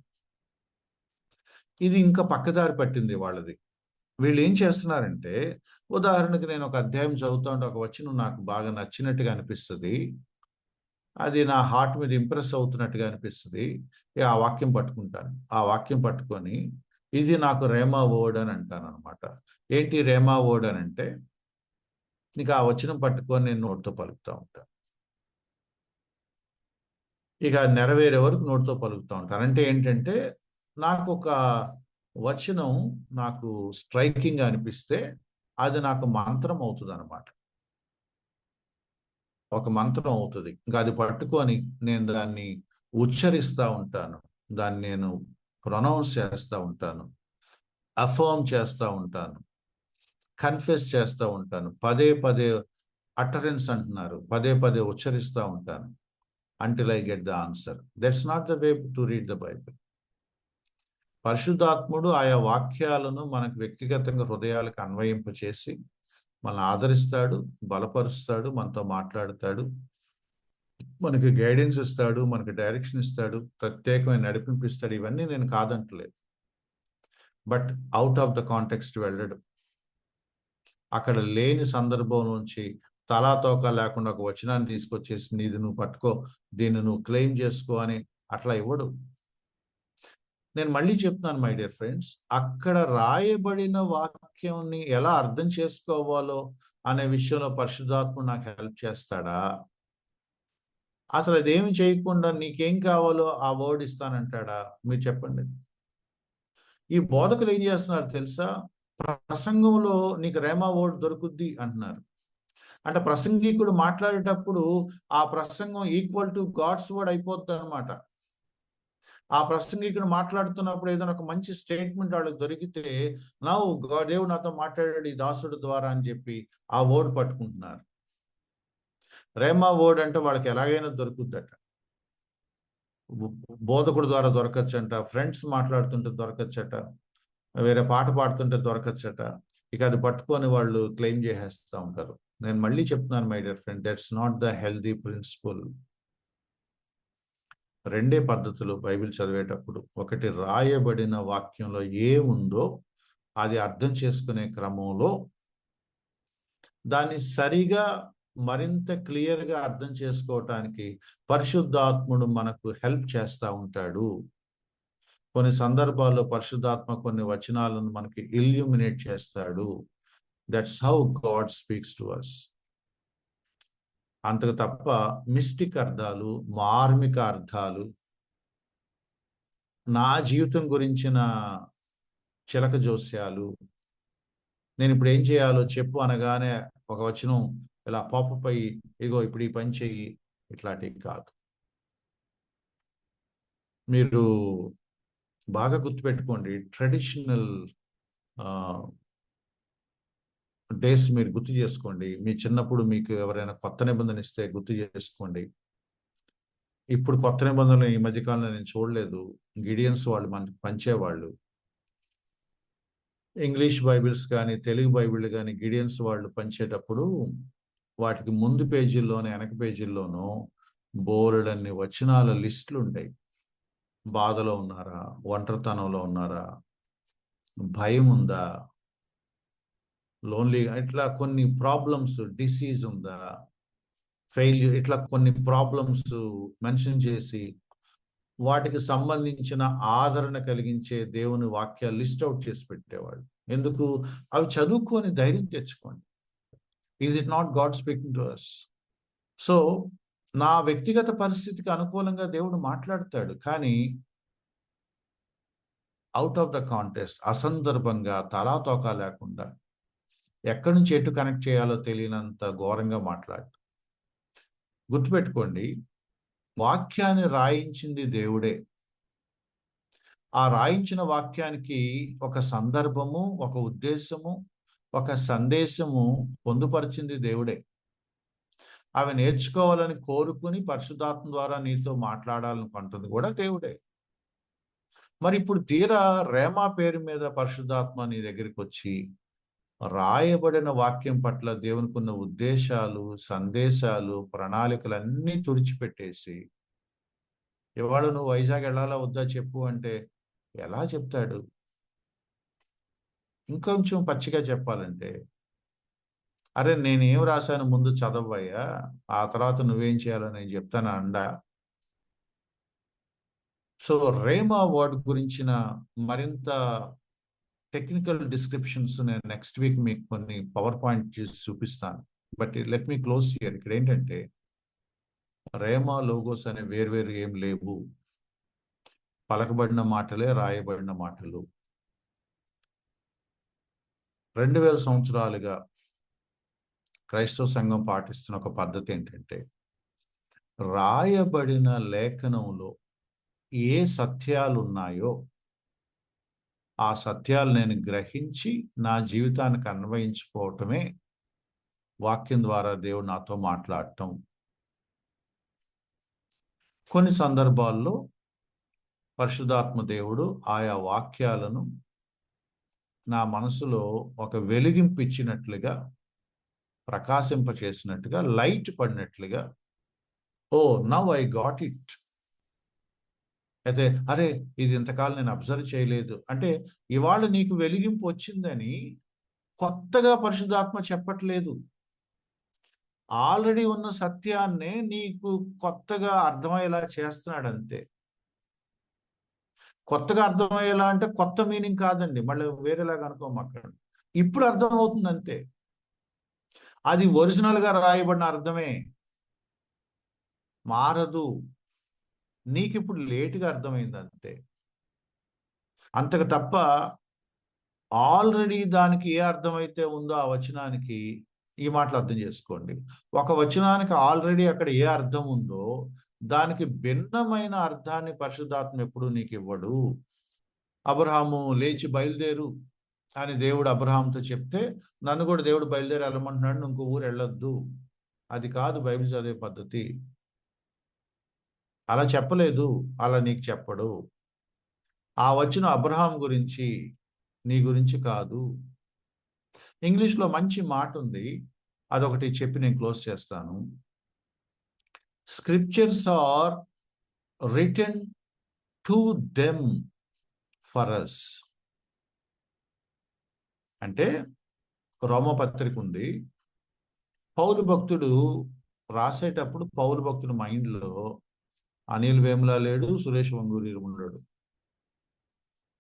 ఇది ఇంకా పక్కదారి పట్టింది వాళ్ళది. వీళ్ళు ఏం చేస్తున్నారంటే, ఉదాహరణకి నేను ఒక అధ్యాయం చదువుతా ఉంటే ఒక వచనం నాకు బాగా నచ్చినట్టుగా అనిపిస్తుంది, అది నా హార్ట్ మీద ఇంప్రెస్ అవుతున్నట్టుగా అనిపిస్తుంది. ఆ వాక్యం పట్టుకుంటాను, ఆ వాక్యం పట్టుకొని ఇది నాకు రేమా వర్డ్ అని అంటాను అనమాట. ఏంటి రేమా వర్డ్ అని అంటే, ఇక ఆ వచనం పట్టుకొని నేను నోటితో పలుకుతూ ఉంటాను, ఇక నెరవేరే వరకు నోటితో పలుకుతూ ఉంటాను. అంటే ఏంటంటే, నాకు ఒక వచనం నాకు స్ట్రైకింగ్ అనిపిస్తే అది నాకు మంత్రం అవుతుంది అనమాట, ఒక మంత్రం అవుతుంది. ఇంకా అది పట్టుకొని నేను దాన్ని ఉచ్చరిస్తూ ఉంటాను, దాన్ని నేను ప్రొనౌన్స్ చేస్తూ ఉంటాను, అఫర్మ్ చేస్తూ ఉంటాను, కన్ఫెస్ చేస్తూ ఉంటాను, పదే పదే అటరెన్స్ అంటున్నారు, పదే పదే ఉచ్చరిస్తూ ఉంటాను, until I get the answer. That's not the way to read the Bible. పరిశుద్ధాత్ముడు ఆయా వాక్యాలను మనకు వ్యక్తిగతంగా హృదయాలకు అన్వయింప చేసి మనల్ని ఆదరిస్తాడు, బలపరుస్తాడు, మనతో మాట్లాడతాడు, మనకి గైడెన్స్ ఇస్తాడు, మనకి డైరెక్షన్ ఇస్తాడు, ప్రత్యేకమైన నడిపింపిస్తాడు. ఇవన్నీ నేను కాదంటలేదు. But out of the context వెళ్ళడం, అక్కడ లేని సందర్భం నుంచి తలా తోక లేకుండా ఒక వచనాన్ని తీసుకొచ్చేసి నీది నువ్వు పట్టుకో, దీన్ని నువ్వు క్లెయిమ్ చేసుకో అని అట్లా ఇవ్వడు. నేను మళ్ళీ చెప్తున్నాను మై డియర్ ఫ్రెండ్స్, అక్కడ రాయబడిన వాక్యాన్ని ఎలా అర్థం చేసుకోవాలో అనే విషయంలో పరిశుద్ధాత్ముడు నాకు హెల్ప్ చేస్తాడా? అసలు అదేమి చేయకుండా నీకేం కావాలో ఆ వర్డ్ ఇస్తానంటాడా? మీరు చెప్పండి. ఈ బోధకులు ఏం చేస్తున్నారు తెలుసా? ప్రసంగంలో నీకు రేమా వర్డ్ దొరుకుద్ది అంటున్నారు. అంటే ప్రసంగికుడు మాట్లాడేటప్పుడు ఆ ప్రసంగం ఈక్వల్ టు గాడ్స్ వర్డ్ అయిపోద్ది అనమాట. ఆ ప్రసంగికుడు మాట్లాడుతున్నప్పుడు ఏదైనా ఒక మంచి స్టేట్మెంట్ వాళ్ళకి దొరికితే, దేవుడు నాతో మాట్లాడాడు ఈ దాసుడు ద్వారా అని చెప్పి ఆ వర్డ్ పట్టుకుంటున్నారు. రేమా వర్డ్ అంటే వాళ్ళకి ఎలాగైనా దొరుకుద్దట, బోధకుడు ద్వారా దొరకచ్చంట, ఫ్రెండ్స్ మాట్లాడుతుంటే దొరకచ్చట, వేరే పాట పాడుతుంటే దొరకచ్చట. ఇక అది పట్టుకొని వాళ్ళు క్లెయిమ్ చేసేస్తూ ఉంటారు. నేను మళ్ళీ చెప్తున్నాను my dear friend, that's not the healthy principle. రెండే పద్ధతులు బైబిల్ చదివేటప్పుడు. ఒకటి, రాయబడిన వాక్యంలో ఏముందో అది అర్థం చేసుకునే క్రమంలో దాన్ని సరిగా మరింత క్లియర్గా అర్థం చేసుకోవటానికి పరిశుద్ధాత్ముడు మనకు హెల్ప్ చేస్తూ ఉంటాడు. కొన్ని సందర్భాల్లో పరిశుద్ధాత్మ కొన్ని వచనాలను మనకి ఇల్యూమినేట్ చేస్తాడు. That's how God speaks to us. అంతకు తప్ప మిస్టిక్ అర్థాలు, మార్మిక అర్థాలు, నా జీవితం గురించిన చిలక జోస్యాలు, నేను ఇప్పుడు ఏం చేయాలో చెప్పు అనగానే ఒక వచనం ఇలా పాపప్ అయ్యి, ఇగో ఇప్పుడు ఈ పని చెయ్యి, ఇట్లాంటివి కాదు. మీరు బాగా గుర్తుపెట్టుకోండి, ట్రెడిషనల్ డేస్ మీరు గుర్తు చేసుకోండి. మీ చిన్నప్పుడు మీకు ఎవరైనా కొత్త నిబంధన ఇస్తే గుర్తు చేసుకోండి. ఇప్పుడు కొత్త నిబంధనలు ఈ మధ్య కాలంలో నేను చూడలేదు. గిడియన్స్ వాళ్ళు మనకి పంచేవాళ్ళు. ఇంగ్లీష్ బైబిల్స్ కానీ తెలుగు బైబిల్ కానీ గిడియన్స్ వాళ్ళు పంచేటప్పుడు వాటికి ముందు పేజీల్లోనే వెనక పేజీల్లోనూ బోలెడన్ని వచనాల లిస్టులు ఉంటాయి. బాధలో ఉన్నారా, ఒంటరితనంలో ఉన్నారా, భయం ఉందా, లోన్లీ, ఇట్లా కొన్ని ప్రాబ్లమ్స్, డిసీజ్ ఉందా, ఫెయిల్యూర్, ఇట్లా కొన్ని ప్రాబ్లమ్స్ మెన్షన్ చేసి వాటికి సంబంధించిన ఆదరణ కలిగించే దేవుని వాక్యాలు లిస్ట్ అవుట్ చేసి పెట్టేవాడు. ఎందుకు? అవి చదువుకొని ధైర్యం తెచ్చుకోండి. Is it not God speaking to us? So నా వ్యక్తిగత పరిస్థితికి అనుకూలంగా దేవుడు మాట్లాడతాడు, కానీ అవుట్ ఆఫ్ ద కాంటెస్ట్, అసందర్భంగా, తలాతోకా లేకుండా, ఎక్కడి నుంచి ఎటు కనెక్ట్ చేయాలో తెలియనంత ఘోరంగా మాట్లాడు. గుర్తుపెట్టుకోండి, వాక్యాన్ని రాయించింది దేవుడే. ఆ రాయించిన వాక్యానికి ఒక సందర్భము, ఒక ఉద్దేశము, ఒక సందేశము పొందుపరిచింది దేవుడే. అవి నేర్చుకోవాలని కోరుకుని పరిశుద్ధాత్మ ద్వారా నీతో మాట్లాడాలనుకుంటుంది కూడా దేవుడే. మరి ఇప్పుడు తీరా రేమా పేరు మీద పరిశుద్ధాత్మ నీ దగ్గరికి వచ్చి రాయబడిన వాక్యం పట్ల దేవునికి ఉన్న ఉద్దేశాలు, సందేశాలు, ప్రణాళికలన్నీ తుడిచిపెట్టేసి, ఇవాళ నువ్వు వైజాగ్ వెళ్ళాలా వద్దా చెప్పు అంటే ఎలా చెప్తాడు? ఇంకొంచెం పచ్చిగా చెప్పాలంటే, అరే నేనేం రాశాను ముందు చదవయ్యా, ఆ తర్వాత నువ్వేం చేయాలో నేను చెప్తాను అండా. సో రేమా వర్డ్ గురించిన మరింత టెక్నికల్ డిస్క్రిప్షన్స్ నేను నెక్స్ట్ వీక్ మీకు కొన్ని పవర్ పాయింట్ చేసి చూపిస్తాను. But let me close here. ఇక్కడ ఏంటంటే, రేమా లోగోస్ అనే వేర్వేరు ఏం లేవు. పలకబడిన మాటలే, రాయబడిన మాటలు. 2000 సంవత్సరాలుగా క్రైస్తవ సంఘం పాటిస్తున్న ఒక పద్ధతి ఏంటంటే, రాయబడిన లేఖనంలో ఏ సత్యాలు ఉన్నాయో ఆ సత్యాలు నేను గ్రహించి నా జీవితానికి అన్వయించుకోవటమే వాక్యం ద్వారా దేవుడు నాతో మాట్లాడటం. కొన్ని సందర్భాల్లో పరిశుద్ధాత్మ దేవుడు ఆయా వాక్యాలను నా మనసులో ఒక వెలిగింపు ఇచ్చినట్లుగా, ప్రకాశింపచేసినట్టుగా, లైట్ పడినట్లుగా, oh now I got it. అయితే అరే ఇది ఇంతకాలం నేను అబ్జర్వ్ చేయలేదు అంటే, ఇవాళ నీకు వెలిగింపు వచ్చిందని కొత్తగా పరిశుద్ధాత్మ చెప్పట్లేదు. ఆల్రెడీ ఉన్న సత్యాన్నే నీకు కొత్తగా అర్థమయ్యేలా చేస్తున్నాడు అంతే. కొత్తగా అర్థమయ్యేలా అంటే కొత్త మీనింగ్ కాదండి, మళ్ళీ వేరేలాగా అనుకోమాకండి. ఇప్పుడు అర్థమవుతుంది అంతే. అది ఒరిజినల్ గా రాయబడిన అర్థమే, మారదు. నీకు ఇప్పుడు లేటుగా అర్థమైంది అంతే. అంతకు తప్ప ఆల్రెడీ దానికి ఏ అర్థమైతే ఉందో ఆ వచనానికి, ఈ మాటలు అర్థం చేసుకోండి, ఒక వచనానికి ఆల్రెడీ అక్కడ ఏ అర్థం ఉందో దానికి భిన్నమైన అర్థాన్ని పరిశుద్ధాత్మ ఎప్పుడు నీకు ఇవ్వడు. అబ్రహాము లేచి బయలుదేరు అని దేవుడు అబ్రహాంతో చెప్తే, నన్ను కూడా దేవుడు బయలుదేరి వెళ్ళమంటున్నాడు, నువ్వు ఇంకో ఊరు వెళ్ళొద్దు. అది కాదు బైబిల్ చదివే పద్ధతి. అలా చెప్పలేదు, అలా నీకు చెప్పడు. ఆ వచ్చిన అబ్రహాం గురించి, నీ గురించి కాదు. ఇంగ్లీష్లో మంచి మాట ఉంది, అదొకటి చెప్పి నేను క్లోజ్ చేస్తాను. Scriptures are written to them for us. అంటే రోమపత్రిక ఉంది, పౌలు భక్తుడు రాసేటప్పుడు పౌలు భక్తుడు మైండ్లో అనిల్ వేముల లేడు, సురేష్ వంగూరి ఉండడు.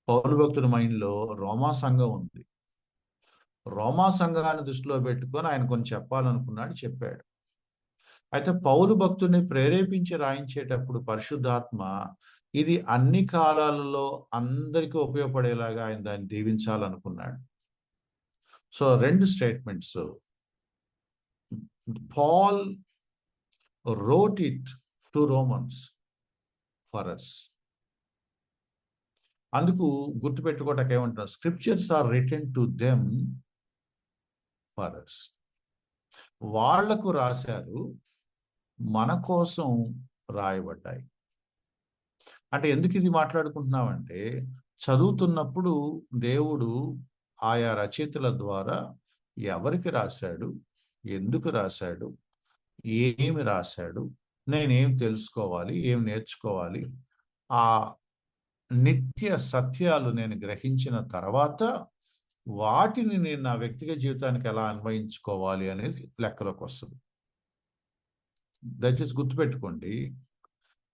పౌలు భక్తుడి మైండ్లో రోమా సంఘం ఉంది. రోమా సంఘాన్ని దృష్టిలో పెట్టుకొని ఆయన కొన్ని చెప్పాలనుకున్నాడు, చెప్పాడు. అయితే పౌలు భక్తుడిని ప్రేరేపించి రాయించేటప్పుడు పరిశుద్ధాత్మ ఇది అన్ని కాలాలలో అందరికీ ఉపయోగపడేలాగా ఆయన దాన్ని దీవించాలనుకున్నాడు. So 2 statements. Paul wrote it to Romans for us. అందుకు గుర్తుపెట్టుకోవటానికి ఏమంటున్నారు, scriptures are written to them for us. వాళ్లకు రాశారు, మన కోసం రాయబడ్డాయి. అంటే ఎందుకు ఇది మాట్లాడుకుంటున్నామంటే, చదువుతున్నప్పుడు దేవుడు ఆయా రచయితల ద్వారా ఎవరికి రాశాడు, ఎందుకు రాశాడు, ఏమి రాశాడు, నేనేం తెలుసుకోవాలి, ఏం నేర్చుకోవాలి, ఆ నిత్య సత్యాలు నేను గ్రహించిన తర్వాత వాటిని నేను నా వ్యక్తిగత జీవితానికి ఎలా అన్వయించుకోవాలి అనేది లెక్కలోకి వస్తుంది. దయచేసి గుర్తుపెట్టుకోండి,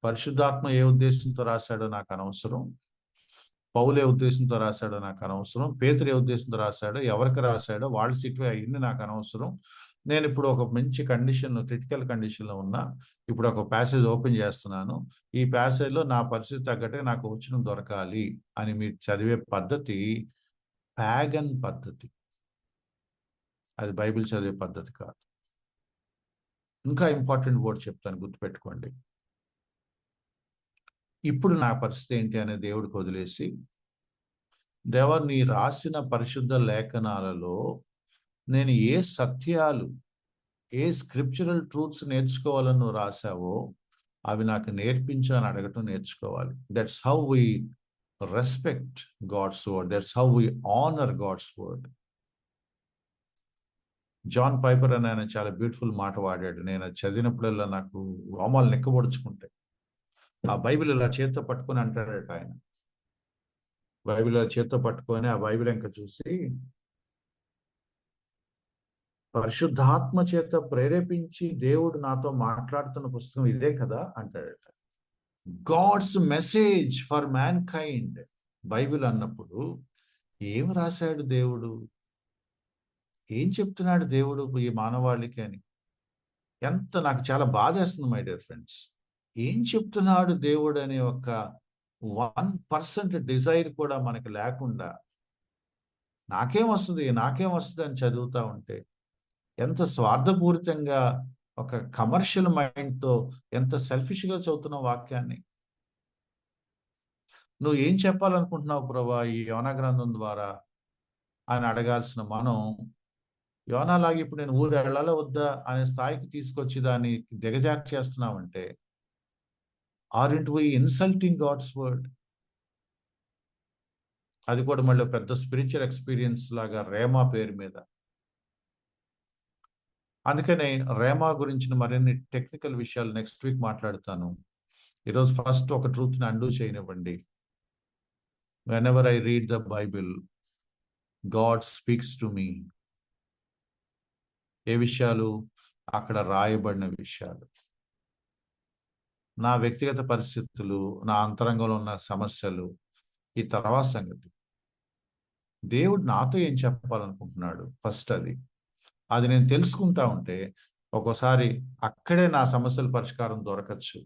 పరిశుద్ధాత్మ ఏ ఉద్దేశంతో రాశాడో నాకు అనవసరం, పౌలు ఏ ఉద్దేశంతో రాశాడో నాకు అనవసరం, పేతురు ఏ ఉద్దేశంతో రాశాడో, ఎవరికి రాశాడో, వాళ్ళ సిట్టు అయ్యింది నాకు అనవసరం. నేను ఇప్పుడు ఒక మంచి క్రిటికల్ కండిషన్లో ఉన్నా, ఇప్పుడు ఒక ప్యాసేజ్ ఓపెన్ చేస్తున్నాను, ఈ ప్యాసేజ్లో నా పరిస్థితి తగ్గట్టే నాకు వచనం దొరకాలి అని మీరు చదివే పద్ధతి ప్యాగన్ పద్ధతి, అది బైబిల్ చదివే పద్ధతి కాదు. ఇంకా ఇంపార్టెంట్ వర్డ్ చెప్తాను, గుర్తుపెట్టుకోండి. ఇప్పుడు నా పరిస్థితి ఏంటి అనే దేవుడికి వదిలేసి, దేవా నీ రాసిన పరిశుద్ధ లేఖనాలలో నేను ఏ సత్యాలు, ఏ స్క్రిప్చురల్ ట్రూత్స్ నేర్చుకోవాలని నువ్వు రాసావో అవి నాకు నేర్పించు అని అడగటం నేర్చుకోవాలి. That's how we respect God's word, that's how we honour God's word. John Piper అని ఆయన చాలా బ్యూటిఫుల్ మాట వాడాడు. నేను చదివినప్పుడల్లా నాకు రోమాలు నెక్కబొడుచుకుంటాయి. ఆ బైబిల్ ఇలా చేత్తో పట్టుకొని అంటాడట ఆయన, బైబిల్ చేత్తో పట్టుకొని ఆ బైబిల్ ఇంకా చూసి, పరిశుద్ధాత్మ చేత ప్రేరేపించి దేవుడు నాతో మాట్లాడుతున్న పుస్తకం ఇదే కదా అంటాడట. God's message for mankind Bible అన్నప్పుడు ఏం రాశాడు దేవుడు, ఏం చెప్తున్నాడు దేవుడు ఈ మానవాళికి అని ఎంత నాకు చాలా బాధేస్తుంది మై డియర్ ఫ్రెండ్స్. ఏం చెప్తున్నాడు దేవుడు అనే ఒక 1% డిజైర్ కూడా మనకి లేకుండా నాకేం వస్తుంది అని చదువుతా ఉంటే ఎంత స్వార్థపూరితంగా, ఒక కమర్షియల్ మైండ్తో ఎంత సెల్ఫిష్గా చదువుతున్న వాక్యాన్ని. నువ్వు ఏం చెప్పాలనుకుంటున్నావు ప్రభా ఈ యోనా గ్రంథం ద్వారా అని అడగాల్సిన మనం, యోనాలాగా ఇప్పుడు నేను ఊరు వెళ్ళాలా వద్దా అనే స్థాయికి తీసుకొచ్చి దాన్ని దిగజారు చేస్తున్నామంటే, ఆర్ంట్ వి ఇన్సల్టింగ్ గాడ్స్ వర్డ్? అది కూడా మళ్ళీ పెద్ద స్పిరిచువల్ ఎక్స్పీరియన్స్ లాగా రేమా పేరు మీద. అందుకనే రేమా గురించిన మరిన్ని టెక్నికల్ విషయాలు నెక్స్ట్ వీక్ మాట్లాడతాను. ఈరోజు ఫస్ట్ ఒక ట్రూత్ని అండూ చేయనివ్వండి. Whenever I read the Bible, God speaks to me. ఏ విషయాలు? అక్కడ రాయబడిన విషయాలు, నా వ్యక్తిగత పరిస్థితులు, నా అంతరంగంలో ఉన్న సమస్యలు, ఈ తర్వాత సంగతి. దేవుడు నాతో ఏం చెప్పాలనుకుంటున్నాడు ఫస్ట్ అది నేను తెలుసుకుంటా ఉంటే ఒక్కోసారి అక్కడే నా సమస్యల పరిష్కారం దొరకచ్చు,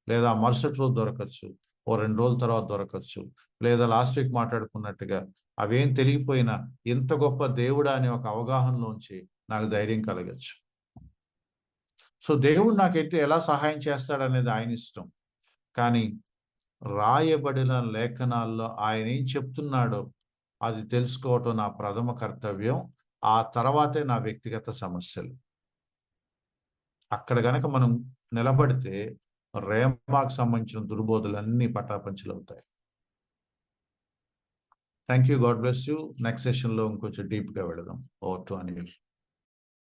లేదా మరుసటి రోజు దొరకచ్చు, ఓ 2 రోజుల తర్వాత దొరకచ్చు, లేదా లాస్ట్ వీక్ మాట్లాడుకున్నట్టుగా అవేం తెలియపోయినా ఇంత గొప్ప దేవుడా అనే ఒక అవగాహనలోంచి నాకు ధైర్యం కలగచ్చు. సో దేవుడు నాకు ఎలా సహాయం చేస్తాడనేది ఆయన ఇష్టం. కానీ రాయబడిన లేఖనాల్లో ఆయన ఏం చెప్తున్నాడో అది తెలుసుకోవటం నా ప్రథమ కర్తవ్యం. ఆ తర్వాతే నా వ్యక్తిగత సమస్యలు. అక్కడ గనక మనం నిలబడితే రేమాకు సంబంధించిన దుర్బోధులన్నీ పటాపంచలు అవుతాయి. Thank you, God bless you. Next సెషన్లో ఇంకొంచెం డీప్గా వెళదాం. Over to Anil.